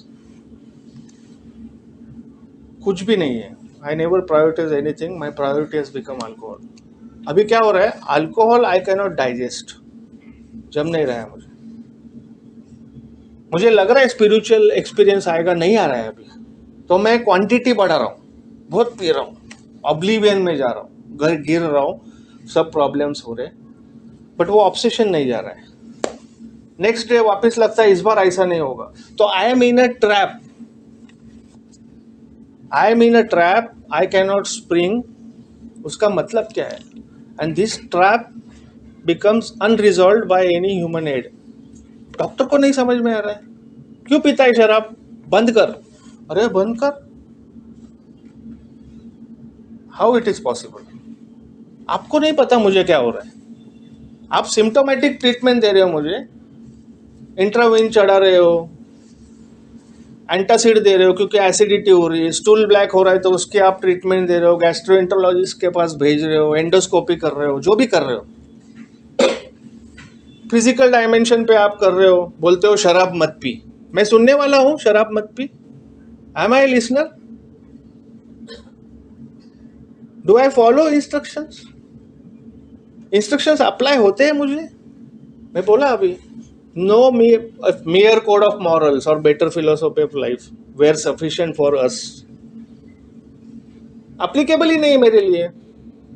कुछ भी नहीं है। I never prioritize anything, my priority has become alcohol. अभी क्या हो रहा है, alcohol I can not digest, जम नहीं रहा है मुझे। मुझे लग रहा है स्पिरिचुअल एक्सपीरियंस आएगा, नहीं आ रहा है अभी। तो मैं क्वांटिटी बढ़ा रहा हूँ, बहुत पी रहा हूँ, ऑब्लिवियन में जा रहा हूँ, घर गिर रहा हूँ, सब प्रॉब्लम्स हो रहे, बट वो ऑब्सेशन नहीं जा रहा है। नेक्स्ट डे वापस लगता है इस बार ऐसा नहीं होगा। तो I am in a trap, I am in a trap, I can not spring. उसका मतलब क्या है? And this trap becomes unresolved by any human aid. Doctor को नहीं समझ में आ रहा है, क्यों पीता है शराब, बंद कर। अरे बंद कर, हाउ इट इज पॉसिबल? आपको नहीं पता मुझे क्या हो रहा है। आप सिम्टोमेटिक ट्रीटमेंट दे रहे हो मुझे, इंट्रावीन चढ़ा रहे हो, एंटासिड दे रहे हो क्योंकि एसिडिटी हो रही है, स्टूल ब्लैक हो रहा है तो उसके आप ट्रीटमेंट दे रहे हो, गैस्ट्रोएंटरोलॉजिस्ट के पास भेज रहे हो, एंडोस्कोपी कर रहे हो, जो भी कर रहे हो, फिजिकल डायमेंशन पे आप कर रहे हो, बोलते हो शराब मत पी। मैं सुनने वाला हूँ शराब मत पी? Am I listener? Do I follow instructions? Instructions apply होते हैं मुझे? मैं बोला अभी, no mere code of morals और better philosophy of life were sufficient for us, applicable ही नहीं मेरे लिए।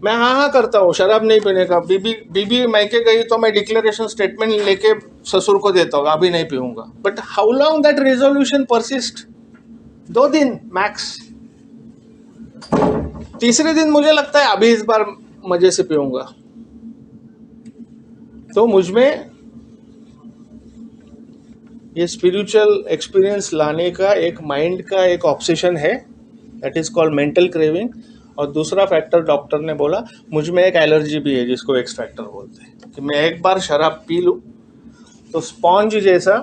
मैं हाँ हाँ करता हूँ शराब नहीं पीने का। बीबी बीबी मैके गई तो मैं डिक्लेरेशन स्टेटमेंट लेके ससुर को देता हूँ अभी नहीं पीऊंगा। But how long that resolution persist? 2 दिन मैक्स। तीसरे दिन मुझे लगता है अभी इस बार मजे से पीऊंगा। तो मुझमें ये स्पिरिचुअल एक्सपीरियंस लाने का एक माइंड का एक ऑब्सेशन है, that is called mental craving. और दूसरा फैक्टर डॉक्टर ने बोला मुझ में एक एलर्जी भी है जिसको एक्स फैक्टर बोलते हैं, कि मैं एक बार शराब पी लूँ तो स्पॉन्ज जैसा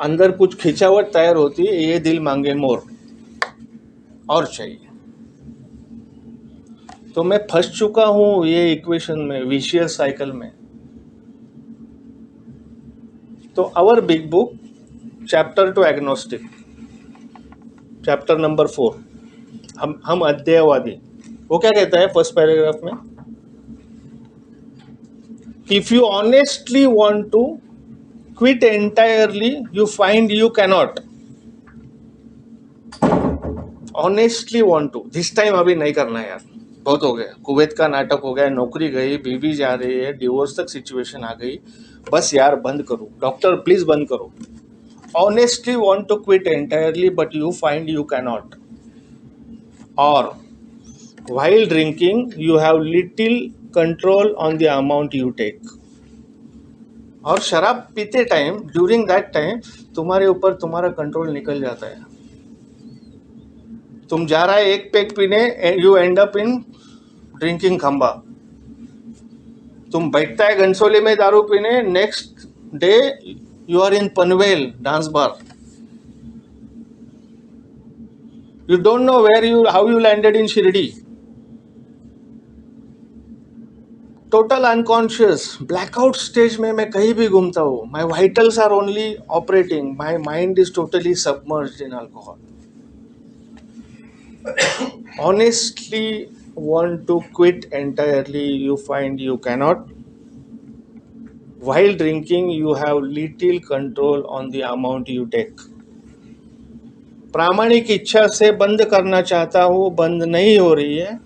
अंदर कुछ खिंचावट तैयार होती है, ये दिल मांगे मोर और चाहिए। तो मैं फंस चुका हूँ ये इक्वेशन में, विशियस साइकिल में। तो our big book chapter to agnostic, chapter number 4, हम अध्ययवादी, वो क्या कहता है फर्स्ट पैराग्राफ में? If you honestly want to quit entirely you find you cannot. Honestly want to, this time अभी नहीं करना यार, बहुत हो गया, कुवैत का नाटक हो गया, नौकरी गई, बीवी जा रही है, डिवोर्स तक सिचुएशन आ गई, बस यार बंद करो, डॉक्टर प्लीज बंद करो। Honestly want to quit entirely but you find you cannot, और while drinking you have little control on the amount you take। और शराब पीते टाइम, ड्यूरिंग दैट टाइम तुम्हारे ऊपर तुम्हारा कंट्रोल निकल जाता है। तुम जा रहा है एक पैक पीने, you end up in drinking खंबा। तुम बैठता है घनसोली में दारू पीने, next day you are in Panvel dance bar. You don't know where you, how you landed in Shirdi. Total unconscious blackout stage में मैं कहीं भी घूमता हूँ, my vitals are only operating, my mind is totally submerged in alcohol. Honestly want to quit entirely, you find you cannot, While drinking, you have little control on the amount you take. प्रामाणिक इच्छा से बंद करना चाहता हूँ, बंद नहीं हो रही है।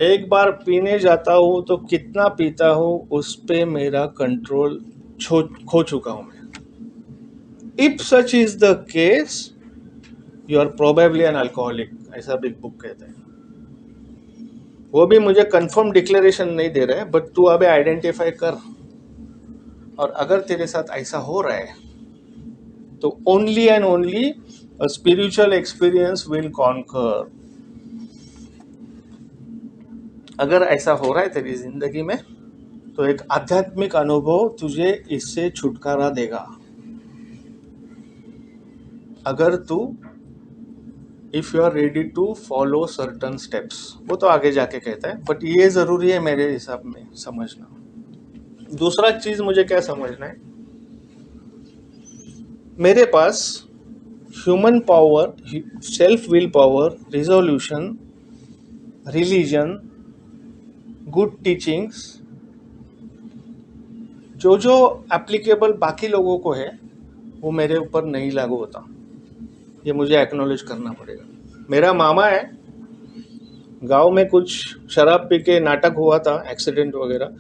एक बार पीने जाता हूँ तो कितना पीता हूँ उस पे मेरा कंट्रोल खो चुका हूँ मैं। If such is the case you are probably an alcoholic, ऐसा बिग बुक कहता है। वो भी मुझे कंफर्म डिक्लेरेशन नहीं दे रहा है, बट तू अभी आइडेंटिफाई कर, और अगर तेरे साथ ऐसा हो रहा है तो only and only a spiritual experience will conquer. अगर ऐसा हो रहा है तेरी जिंदगी में तो एक आध्यात्मिक अनुभव तुझे इससे छुटकारा देगा। अगर तू if you are ready to follow certain steps, वो तो आगे जाके कहता है, बट ये जरूरी है मेरे हिसाब में समझना। दूसरा चीज मुझे क्या समझना है, मेरे पास human power, self will power, resolution, religion, good teachings, जो जो एप्लीकेबल बाकी लोगों को है वो मेरे ऊपर नहीं लागू होता। ये मुझे एक्नॉलेज करना पड़ेगा। मेरा मामा है, गांव में कुछ शराब पी के नाटक हुआ था, एक्सीडेंट वगैरह,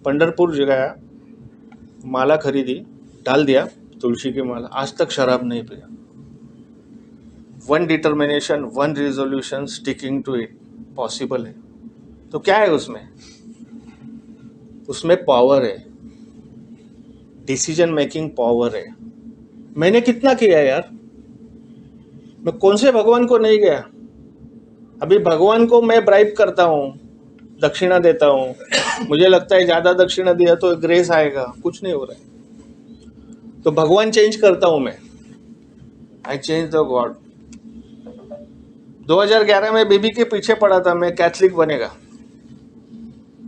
पंढरपुर गया, माला खरीदी, डाल दिया तुलसी की माला, आज तक शराब नहीं पिया। One determination, one resolution, sticking to it possible है। तो क्या है उसमें? उसमें पावर है, डिसीजन मेकिंग पावर है। मैंने कितना किया यार, मैं कौन से भगवान को नहीं गया। अभी भगवान को मैं ब्राइब करता हूँ, दक्षिणा देता हूँ, मुझे लगता है ज्यादा दक्षिणा दिया तो ग्रेस आएगा, कुछ नहीं हो रहा है। तो भगवान चेंज करता हूँ मैं, आई चेंज द गॉड। 2011 में बेबी के पीछे पड़ा था मैं कैथलिक बनेगा,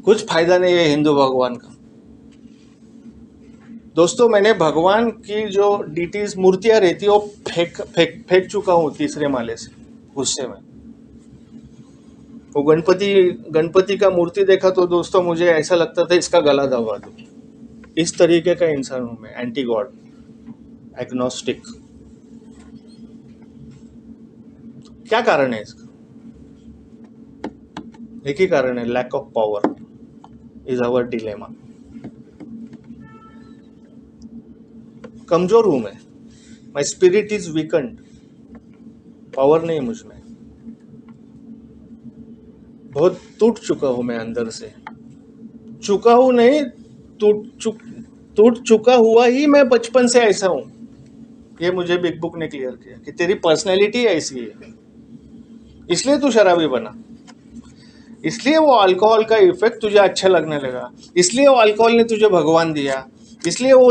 कुछ फायदा नहीं है हिंदू भगवान का। दोस्तों, मैंने भगवान की जो डीटीज मूर्तियां रहती है वो फेंक चुका हूँ तीसरे माले से, गुस्से में। वो गणपति का मूर्ति देखा तो दोस्तों मुझे ऐसा लगता था इसका गला दबा दो। इस तरीके का इंसान हूं मैं, एंटी गॉड, एग्नोस्टिक। क्या कारण है इसका? एक ही कारण है, lack of power is our dilemma. कमजोर हूं मैं, my spirit is weakened, power नहीं मुझ में। बहुत टूट चुका हूं मैं अंदर से, चुका हूं नहीं, टूट चुका हुआ ही मैं बचपन से ऐसा हूं। ये मुझे बिग बुक ने क्लियर किया कि तेरी पर्सनैलिटी ऐसी है, इसलिए तू शराबी बना, इसलिए वो अल्कोहल का इफेक्ट तुझे अच्छा लगने लगा, इसलिए वो अल्कोहल ने तुझे भगवान दिया, इसलिए वो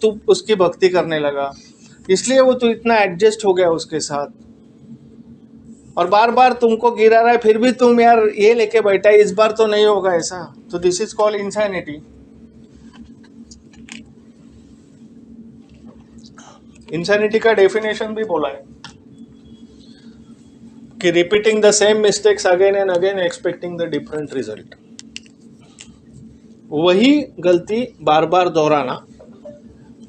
तू उसकी भक्ति करने लगा, इसलिए वो तू इतना एडजस्ट हो गया उसके साथ, और बार बार तुमको गिरा रहा है फिर भी तुम यार ये लेके बैठा है, इस बार तो नहीं होगा ऐसा। तो this is called insanity. Insanity का डेफिनेशन भी बोला है कि repeating the same mistakes again and again expecting the different result. वही गलती बार बार दोहराना,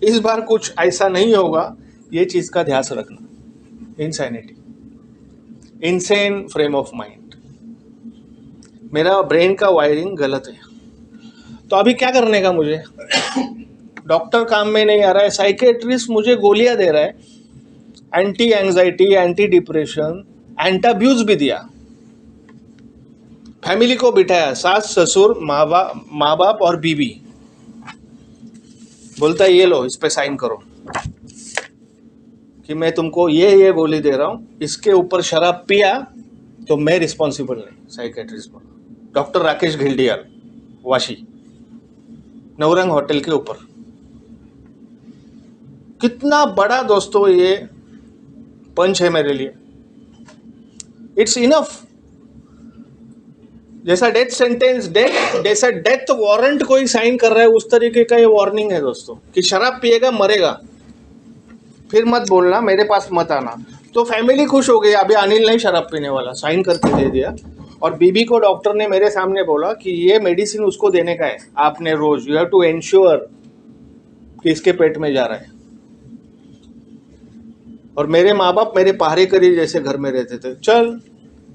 इस बार कुछ ऐसा नहीं होगा, ये चीज का ध्यान रखना। Insanity, insane frame of mind. मेरा ब्रेन का वायरिंग गलत है। तो अभी क्या करने का मुझे? डॉक्टर काम में नहीं आ रहा है, साइकेट्रिस्ट मुझे गोलियां दे रहा है, एंटी एंजाइटी, एंटी डिप्रेशन, एंटाब्यूज भी दिया, फैमिली को बिठाया, सास ससुर, माँ बाप और बीवी, बोलता है ये लो इस पे साइन करो कि मैं तुमको ये गोली दे रहा हूं, इसके ऊपर शराब पिया तो मैं रिस्पॉन्सिबल नहीं। साइकेट्रिस्ट बोला, डॉक्टर राकेश घिल्डियाल, वाशी, नवरंग होटल के ऊपर। कितना बड़ा दोस्तों ये पंच है मेरे लिए, इट्स इनफ। जैसा डेथ सेंटेंस, जैसा डेथ वारंट कोई साइन कर रहा है, उस तरीके का ये वार्निंग है दोस्तों कि शराब पिएगा मरेगा, फिर मत बोलना, मेरे पास मत आना। तो फैमिली खुश हो गई, अभी अनिल नहीं शराब पीने वाला, साइन करके दे दिया, और बीबी को डॉक्टर ने मेरे सामने बोला कि ये मेडिसिन उसको देने का है, आपने रोज यू हैव टू एंश्योर कि इसके पेट में जा रहा है। और मेरे माँ बाप मेरे पहारेकरी जैसे घर में रहते थे, चल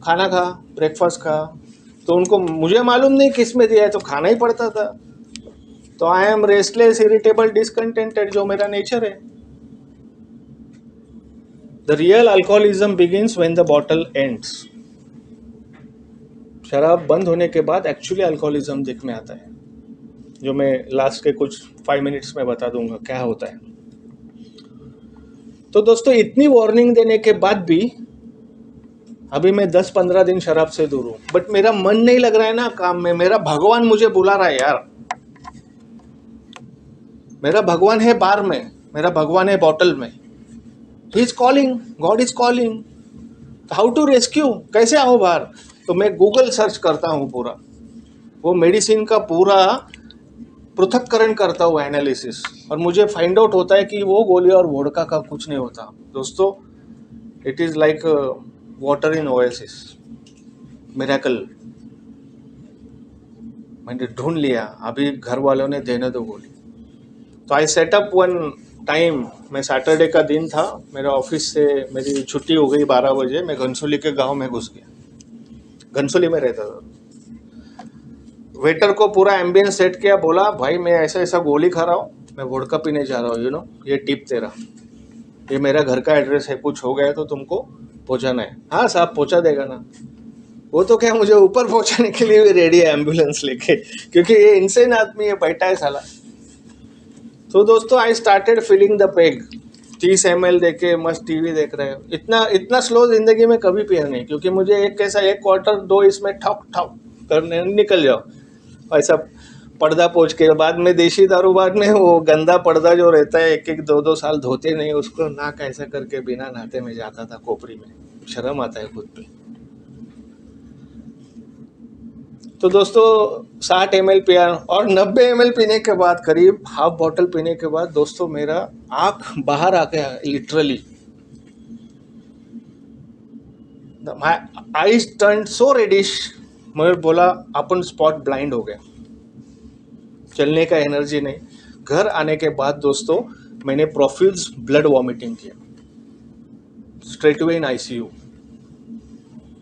खाना खा, ब्रेकफास्ट खा, तो उनको मुझे मालूम नहीं किस में दिया है, तो खाना ही पड़ता था। तो I M restless, irritable, discontented, जो मेरा नेचर है। The real alcoholism begins when the bottle ends. शराब बंद होने के बाद एक्चुअली अल्कोहलिज्म दिख में आता है, जो मैं लास्ट के कुछ 5 मिनट्स में बता दूंगा क्या होता है। तो दोस्तों, इतनी वार्निंग देने के बाद भी अभी मैं 10-15 दिन शराब से दूर हूँ, बट मेरा मन नहीं लग रहा है ना काम में। मेरा भगवान मुझे बुला रहा है यार। मेरा भगवान है बार में, मेरा भगवान है बॉटल में। He is calling, god is calling, how to rescue, कैसे आओ बाहर। तो मैं गूगल सर्च करता हूँ पूरा, वो मेडिसिन का पूरा पृथक्करण करता हूँ, एनालिसिस, और मुझे फाइंड आउट होता है कि वो गोली और वोडका का कुछ नहीं होता दोस्तों। It is like water in oasis, miracle. मैंने ढूंढ लिया, अभी घर वालों ने देने दो गोली। तो आई सेटअप वन टाइम, मैं सैटरडे का दिन था, मेरे ऑफिस से मेरी छुट्टी हो गई 12 बजे, मैं घनसोली के गांव में घुस गया। घनसोली में रहता था। वेटर को पूरा एम्बियंस सेट किया, बोला भाई मैं ऐसा ऐसा गोली खा रहा हूँ, मैं वोडका पीने जा रहा हूँ, यू नो, ये टिप तेरा, ये मेरा घर का एड्रेस है, कुछ हो गया तो तुमको पहुँचाना है। हाँ साहब पहुँचा देगा ना। वो तो क्या मुझे ऊपर पहुँचाने के लिए भी रेडी है एम्बुलेंस लेके, क्योंकि ये इनसेन आदमी है, बैठा है साला। तो दोस्तों I started feeling the peg. 30 ml देके मस्त टीवी देख रहे हैं। इतना स्लो जिंदगी में कभी पिया नहीं, क्योंकि मुझे एक क्वार्टर 2 इसमें ठप ठप करने निकल जाओ, ऐसा पर्दा पोंछ के। बाद में देशी दारू, बाद में वो गंदा पर्दा जो रहता है, 1-2 साल धोते नहीं उसको, नाक ऐसा करके बिना नहाते में जाता था खोपड़ी में, शर्म आता है खुद पे। तो दोस्तों 60 ml पिया, और 90 ml पीने के बाद, करीब हाफ बॉटल पीने के बाद दोस्तों मेरा आँख बाहर आ गया, literally eyes turn so reddish. मैं बोला अपन स्पॉट ब्लाइंड हो गया, चलने का एनर्जी नहीं। घर आने के बाद दोस्तों मैंने प्रोफ्यूज ब्लड वॉमिटिंग किया, स्ट्रेट अवे इन आईसीयू।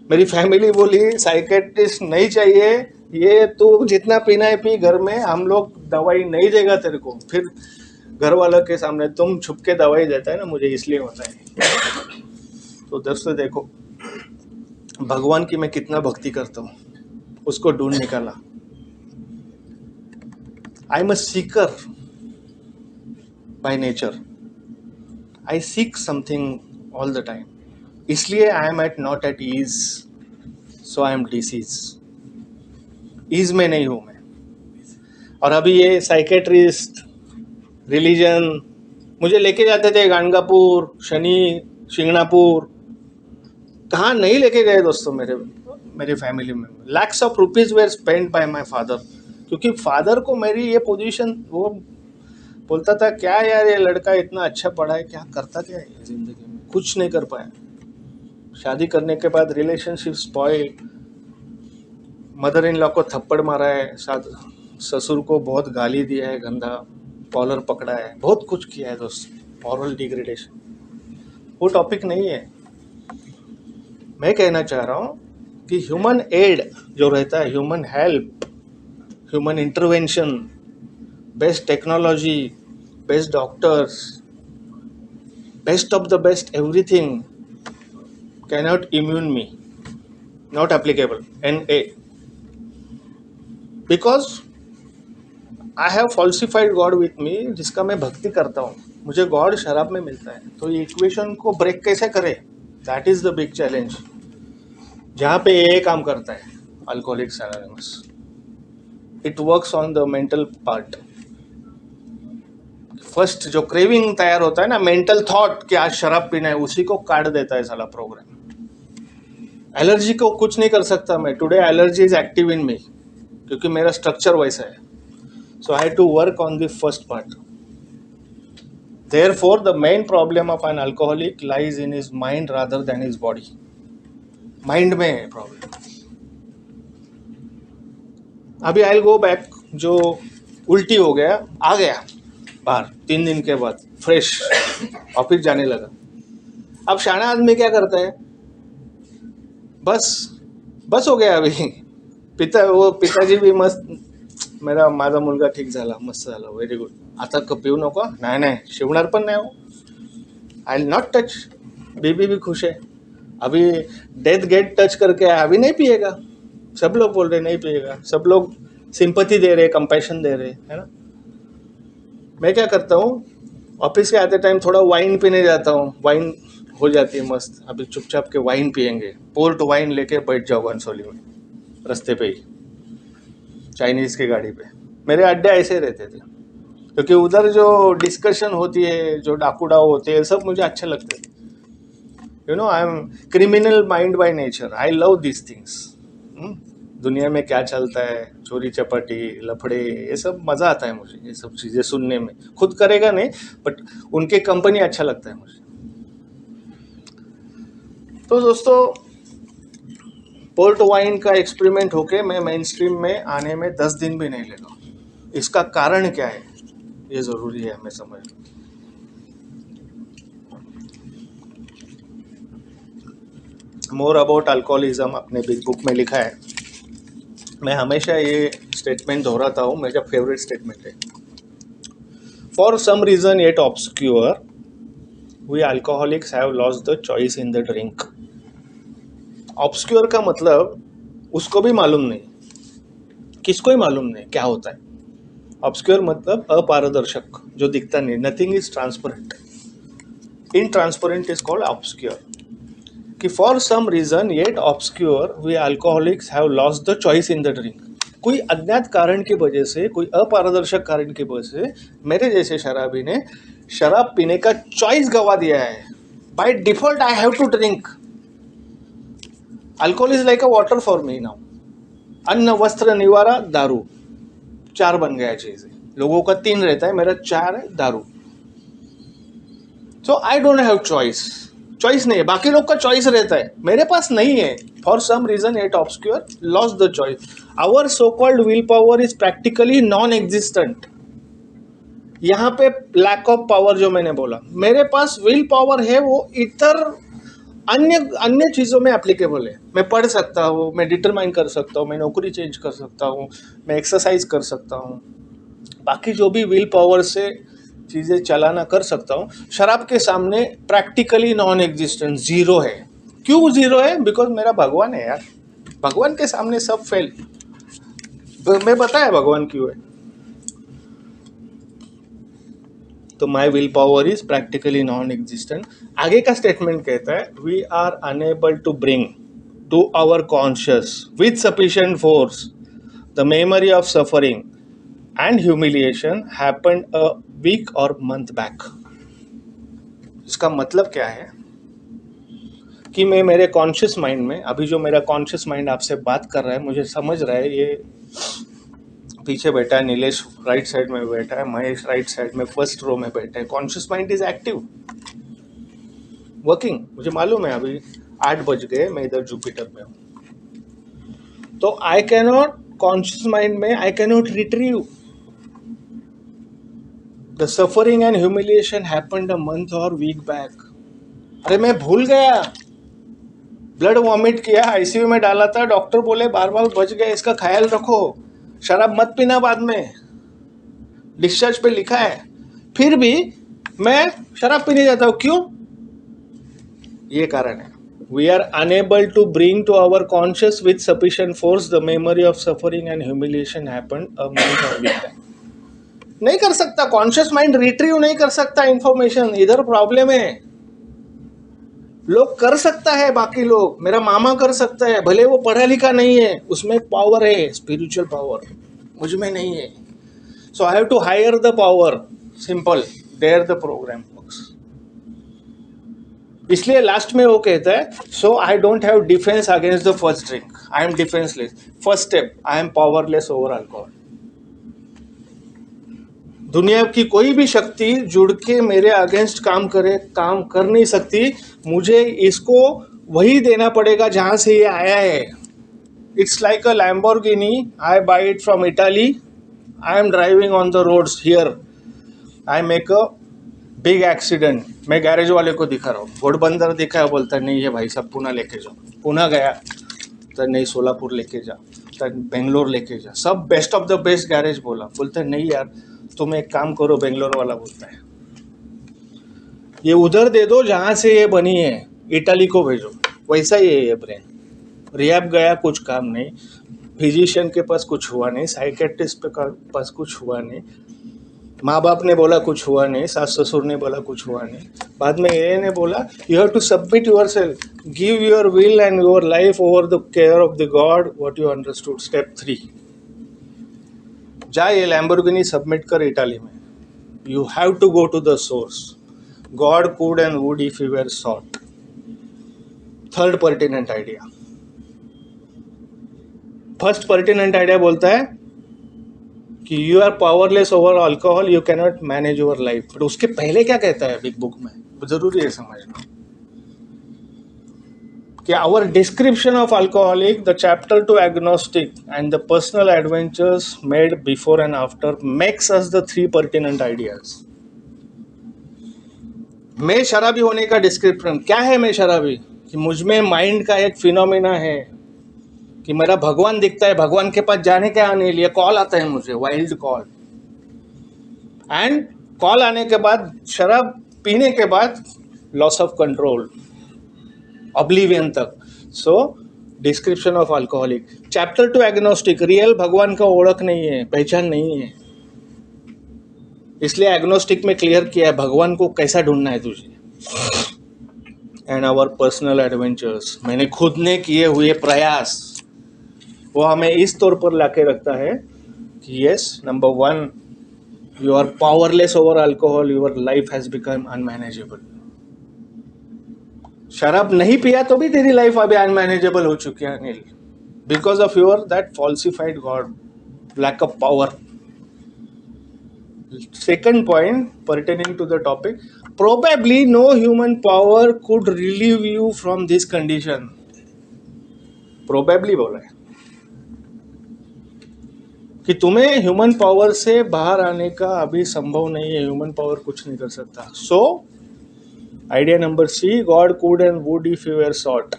मेरी फैमिली बोली साइकेट्रिस्ट नहीं चाहिए, ये तू जितना पीना है पी, घर में हम लोग दवाई नहीं देगा तेरे को। फिर घर वालों के सामने तुम छुप के दवाई देता है ना, मुझे इसलिए होता है। तो दोस्तों देखो भगवान की मैं कितना भक्ति करता हूँ, उसको ढूंढ निकाला। I am a seeker by nature, I seek something all the time, इसलिए I am not at ease, so I am disease. Ease में नहीं हूँ मैं। और अभी ये साइकेट्रिस्ट, रिलीजन मुझे लेके जाते थे गाणगापुर, शनि शिंगणापुर, कहाँ नहीं लेके गए दोस्तों। मेरे फैमिली में lakhs of rupees were spend by my father, क्योंकि फादर को मेरी ये पोजीशन, वो बोलता था क्या यार ये लड़का इतना अच्छा पढ़ा है, क्या करता क्या है जिंदगी में, कुछ नहीं कर पाया। शादी करने के बाद relationship spoil, mother in law को थप्पड़ मारा है, ससुर को बहुत गाली दिया है, गंदा कॉलर पकड़ा है, बहुत कुछ किया है दोस्त, मॉरल डिग्रेडेशन। वो टॉपिक नहीं है। मैं कहना चाह रहा हूँ कि ह्यूमन एड जो रहता है, human help, human intervention, best technology, best doctors, best of the best everything cannot immune me, not applicable, NA, because I have falsified God with me, जिसका मैं भक्ति करता हूँ, मुझे गॉड शराब में मिलता है। तो ये इक्वेशन को ब्रेक कैसे करें, that is the big challenge, जहाँ पे ये काम करता है alcoholics anonymous. It works on the mental part. First जो क्रेविंग तैयार होता है ना, मेंटल थॉट कि आज शराब पीना है, उसी को काट देता है साला प्रोग्राम। एलर्जी को कुछ नहीं कर सकता मैं, today allergy is active in me, क्योंकि मेरा स्ट्रक्चर वैसा है। So I have to work on the first part. Therefore the main problem of an alcoholic lies in his mind rather than his body. Mind में है problem. अभी आई go back, जो उल्टी हो गया आ गया बाहर 3 दिन के बाद फ्रेश ऑफिस जाने लगा। अब शाना आदमी क्या करता है, बस बस हो गया अभी। पिताजी भी मस्त, माझा मुलगा ठीक झाला, मस्त झाला, व्हेरी गुड, आता पिऊ नको, नाही नाही शिवणार पण नाही हो, आई विल नॉट टच। बीबी भी खुश है, अभी डेथ गेट टच करके आया, अभी नहीं पिएगा। सब लोग बोल रहे नहीं पिएगा, सब लोग सिंपैथी दे रहे, कंपैशन दे रहे, है ना। मैं क्या करता हूँ, ऑफिस के आते टाइम थोड़ा वाइन पीने जाता हूँ, वाइन हो जाती है मस्त। अभी चुपचाप के वाइन पियेंगे, पोर्ट वाइन लेके बैठ जाओ घनसोली में, रास्ते पे ही चाइनीज़ की गाड़ी पे। मेरे अड्डे ऐसे रहते थे, क्योंकि उधर जो डिस्कशन होती है, जो डाकूडाव होते हैं, सब मुझे अच्छे लगते थे। You know, I am criminal mind bye nature, I love this things. दुनिया में क्या चलता है, चोरी चपाटी, लफड़े, ये सब मज़ा आता है मुझे, ये सब चीज़ें सुनने में। खुद करेगा नहीं, बट उनके कंपनी अच्छा लगता है मुझे। तो दोस्तों, पोर्ट वाइन का एक्सपेरिमेंट होके मैं मेन स्ट्रीम में आने में 10 दिन भी नहीं लगा। इसका कारण क्या है, ये ज़रूरी है हमें समझना। मोर अबाउट अल्कोहलिज्म अपने बिग बुक में लिखा है। मैं हमेशा ये स्टेटमेंट दोहराता हूँ, मेरा फेवरेट स्टेटमेंट है। For some reason yet obscure, we alcoholics have lost the choice in the drink. Obscure का मतलब उसको भी मालूम नहीं, किसको ही मालूम नहीं क्या होता है। ऑब्सक्योर मतलब अपारदर्शक, जो दिखता नहीं, nothing is transparent, intransparent is called obscure. कि for some reason yet obscure we alcoholics have lost the choice in the drink. कोई अज्ञात कारण की वजह से, कोई अपारदर्शक कारण की वजह से मेरे जैसे शराबी ने शराब पीने का चॉइस गवा दिया है। By default I have to drink. Alcohol is like a water for me now. अन्न, वस्त्र, निवारा, दारू, 4 बन गया चीज़। लोगों का 3 रहता है, मेरा 4 है, दारू। सो आई डोंट हैव चॉइस नहीं है। बाकी लोग का चॉइस रहता है, मेरे पास नहीं है। For some reason it obscure lost the choice. Our so called will power is practically non existent. यहाँ पे लैक ऑफ पावर जो मैंने बोला, मेरे पास विल पावर है, वो इतर अन्य चीज़ों में एप्लीकेबल है। मैं पढ़ सकता हूँ, मैं डिटरमाइन कर सकता हूँ, मैं नौकरी चेंज कर सकता हूँ, मैं एक्सरसाइज कर सकता हूँ, बाकी जो भी विल पावर से चीज़ें चलाना कर सकता हूँ, शराब के सामने प्रैक्टिकली नॉन एग्जिस्टेंट, ज़ीरो है। क्यों ज़ीरो है? बिकॉज मेरा भगवान है यार। भगवान के सामने सब फेल। मैं बताया भगवान क्यों है। तो my will power is practically non existent. आगे का स्टेटमेंट कहता है, we are unable to bring to our conscious with sufficient force the memory of suffering and humiliation happened a week और मंथ बैक। इसका मतलब क्या है कि मैं मेरे कॉन्शियस माइंड में, अभी जो मेरा कॉन्शियस माइंड आपसे बात कर रहा है, मुझे समझ रहा है, ये पीछे बैठा है, नीलेश राइट साइड में बैठा है, महेश राइट साइड में फर्स्ट रो में बैठा है। Conscious mind is active, working. मुझे मालूम है अभी 8 बज गए, मैं इधर जुपिटर में हूँ। तो आई कैनॉट, कॉन्शियस माइंड में I cannot retrieve the suffering and humiliation happened a month और वीक बैक। अरे मैं भूल गया, ब्लड वॉमिट किया, आईसीयू में डाला था, डॉक्टर बोले 12 बज गए, इसका ख्याल रखो, शराब मत पीना बाद में, डिस्चार्ज पे लिखा है। फिर भी मैं शराब पीने जाता हूँ, क्यों? ये कारण है। We are unable to bring to our conscious with sufficient force the memory of suffering and humiliation happened a month और वीक बैक। नहीं कर सकता, कॉन्शियस माइंड रिट्रीव नहीं कर सकता इंफॉर्मेशन, इधर प्रॉब्लम है। लोग कर सकता है, बाकी लोग, मेरा मामा कर सकता है, भले वो पढ़ा लिखा नहीं है, उसमें पावर है, स्पिरिचुअल पावर, मुझ में नहीं है। So I have to hire the power, simple, there the program works. इसलिए लास्ट में वो कहता है, so I don't have defence against the first drink, I am defenceless. First step, I am powerless over alcohol. दुनिया की कोई भी शक्ति जुड़ के मेरे अगेंस्ट काम कर नहीं सकती। मुझे इसको वही देना पड़ेगा जहां से ये आया है। It's like a Lamborghini. I buy it from Italy. I am driving on the roads here. I make a big accident. मैं गैरेज वाले को दिखा रहा हूँ, घोड़बंदर दिखा है, बोलता है नहीं ये भाई साहब पुणे लेके जाओ. पुणे गया तो नहीं सोलापुर लेके जा, तो बेंगलोर लेके जा. सब best of the best garage बोलता है नहीं यार तुम एक काम करो. बेंगलोर वाला बोलता है ये उधर दे दो जहाँ से ये बनी है, इटली को भेजो. वैसा ही है ये ब्रेन. रिहैब गया, कुछ काम नहीं. फिजिशियन के पास कुछ हुआ नहीं, साइकेट्रिस्ट के पास कुछ हुआ नहीं, माँ बाप ने बोला कुछ हुआ नहीं, सास ससुर ने बोला कुछ हुआ नहीं. बाद में ये ने बोला you have to submit your self, give your will and your life over the care of the god. What you understood. Step 3, जा ये लैम्बोर्गिनी सबमिट कर इटाली में. You have to go to the source. God could and would if you were sought. Third pertinent idea. First pertinent idea बोलता है कि you are powerless over alcohol, you can not manage your life. But उसके पहले क्या कहता है big book में, जरूरी है समझना कि our description of alcoholic, the chapter to agnostic and the personal adventures made before and after makes us the 3 pertinent ideas. मैं शराबी होने का डिस्क्रिप्शन क्या है. मैं शराबी कि मुझ में माइंड का एक फिनोमिना है कि मेरा भगवान दिखता है, भगवान के पास जाने के आने लिए कॉल आता है मुझे, वाइल्ड कॉल. एंड कॉल आने के बाद, शराब पीने के बाद लॉस ऑफ कंट्रोल, ऑब्लिवियन तक. So description of alcoholic. Chapter to agnostic, real भगवान का ओळख नहीं है, पहचान नहीं है, इसलिए एग्नोस्टिक में क्लियर किया है भगवान को कैसा ढूंढना है तुझे. एंड आवर पर्सनल एडवेंचर्स, मैंने खुद ने किए हुए प्रयास, वो हमें इस तौर पर लाके रखता है कि yes, number 1, you are powerless over alcohol, your life has become unmanageable. शराब नहीं पिया तो भी तेरी लाइफ अभी अनमैनेजेबल हो चुकी है Anil, because of your that falsified god, lack of power. Second point pertaining to the topic, probably no human power could relieve you from this condition. Probably बोला है कि तुम्हें ह्यूमन पावर से बाहर आने का अभी संभव नहीं है, ह्यूमन पावर कुछ नहीं कर सकता. So idea number C, god could and would if you were sought.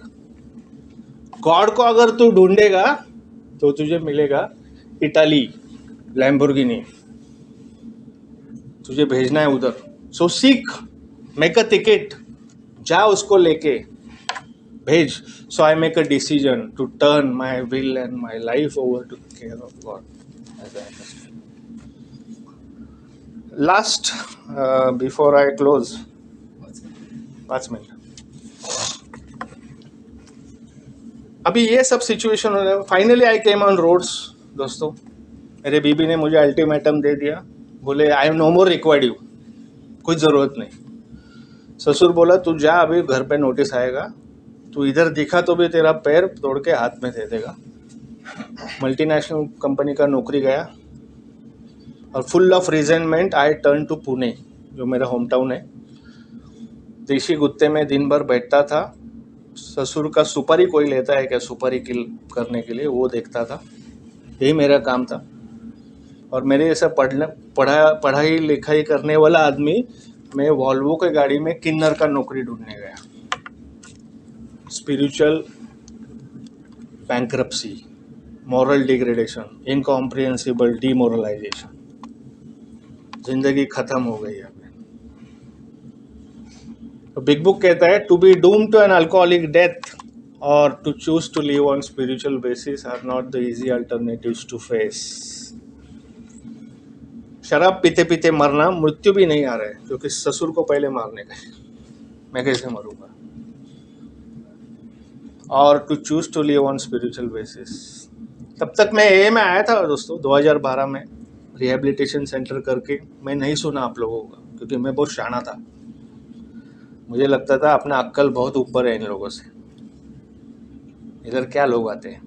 God को अगर तू ढूंढेगा तो तुझे मिलेगा इटाली, लैम्बोर्गिनी, तुझे भेजना है उधर. सो सीख, मेक अ टिकट, जा उसको लेके भेज. So I make a decision to turn my will and my life over to care of God. Last before I close, 5 minute. अभी ये सब सिचुएशन हो रहा है. Finally I came on roads. दोस्तों, मेरे बीबी ने मुझे अल्टीमेटम दे दिया, बोले I am no more required you, कोई ज़रूरत नहीं. ससुर बोला तू जा, अभी घर पे नोटिस आएगा, तू इधर दिखा तो भी तेरा पैर तोड़ के हाथ में दे देगा. मल्टीनेशनल कंपनी का नौकरी गया और full of resentment I turn to Pune, जो मेरा होम टाउन है. देशी गुत्ते में दिन भर बैठता था. ससुर का सुपारी कोई लेता है क्या सुपारी किल करने के लिए, वो देखता था. यही मेरा काम था. और मेरे जैसा पढ़ाई लिखाई करने वाला आदमी, मैं वॉल्वो की गाड़ी में किन्नर का नौकरी ढूंढने गया. Spiritual bankruptcy, moral degradation, incomprehensible demoralisation, जिंदगी खत्म हो गई है. तो बिग बुक कहता है to be doom to an alcoholic death और to choose to live on spiritual basis are not the easy alternatives to face. शराब पीते पीते मरना, मृत्यु भी नहीं आ रहा है क्योंकि ससुर को पहले मारने का है, मैं कैसे मरूंगा. और to choose to live on spiritual basis. तब तक मैं ए में आया था दोस्तों 2012 में, रिहेबिलिटेशन सेंटर करके. मैं नहीं सुना आप लोगों का क्योंकि मैं बहुत शाना था. मुझे लगता था अपना अक्ल बहुत ऊपर है इन लोगों से, इधर क्या लोग आते हैं,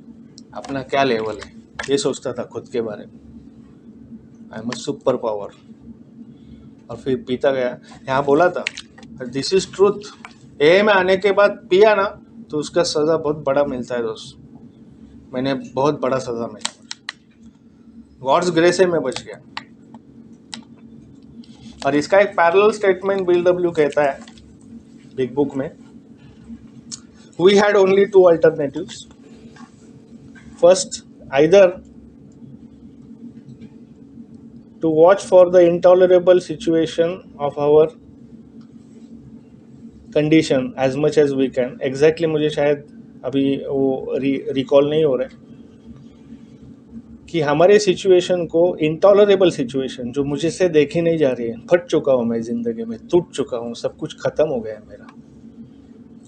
अपना क्या लेवल है, ये सोचता था खुद के बारे में. आई एम अ सुपर पावर. और फिर पीता गया. यहाँ बोला था दिस इज ट्रूथ. ए में आने के बाद पिया ना तो उसका सज़ा बहुत बड़ा मिलता है दोस्त. मैंने बहुत बड़ा सज़ा मिला, गॉड्स ग्रेस से मैं बच गया। और इसका एक पैरेलल स्टेटमेंट बिल डब्ल्यू कहता है बिग बुक में, we had only 2 alternatives. First, either to watch for the intolerable situation of our condition as much as we can. Exactly मुझे शायद अभी वो रिकॉल नहीं हो रहा है कि हमारे सिचुएशन को, इंटॉलरेबल सिचुएशन जो मुझे से देखी नहीं जा रही है, फट चुका हूँ मैं ज़िंदगी में, टूट चुका हूँ, सब कुछ ख़त्म हो गया है मेरा,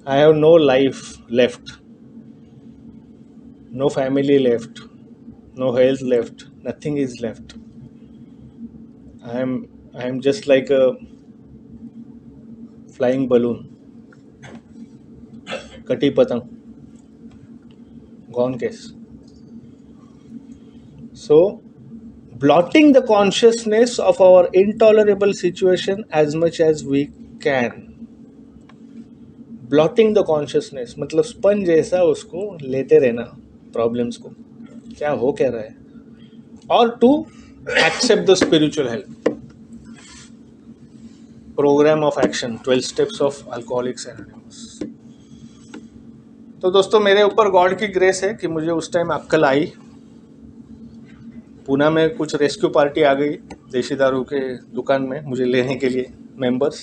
I have no life left, no family left, no health left, nothing is left, I am just like a flying balloon, कटी पतंग, gone case. So, blotting the consciousness of our intolerable situation as much as we can. Blotting the consciousness मतलब sponge जैसा उसको लेते रहना problems को, क्या हो क्या रहा है, और to accept the spiritual help. Program of action 12 steps of alcoholics anonymous. तो दोस्तों मेरे ऊपर गॉड की ग्रेस है कि मुझे उस टाइम अक्ल आई। पूना में कुछ रेस्क्यू पार्टी आ गई देशी दारू के दुकान में मुझे लेने के लिए, members,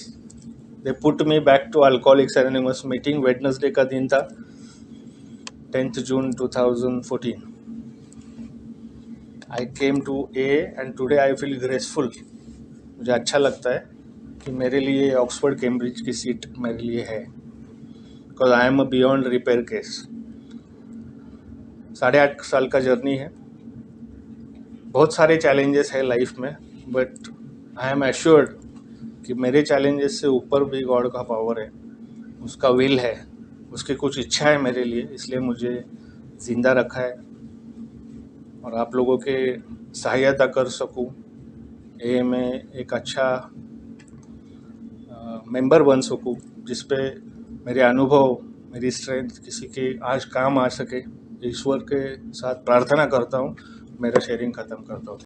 they put me back to alcoholics anonymous meeting. Wednesday का दिन था, 10th June 2014। I came to A and today I feel graceful. मुझे अच्छा लगता है कि मेरे लिए ऑक्सफोर्ड कैम्ब्रिज की सीट मेरे लिए है, because I am a beyond repair case. 8.5 साल का जर्नी है, बहुत सारे चैलेंजेस है लाइफ में, बट आई एम एश्योर्ड कि मेरे चैलेंजेस से ऊपर भी गॉड का पावर है, उसका विल है, उसकी कुछ इच्छा है मेरे लिए, इसलिए मुझे ज़िंदा रखा है और आप लोगों के सहायता कर सकूं, ये मैं एक अच्छा मेंबर बन सकूं, जिस पे मेरे अनुभव, मेरी स्ट्रेंथ किसी के आज काम आ सके। ईश्वर के साथ प्रार्थना करता हूं, मेरा शेयरिंग ख़त्म करता हूं।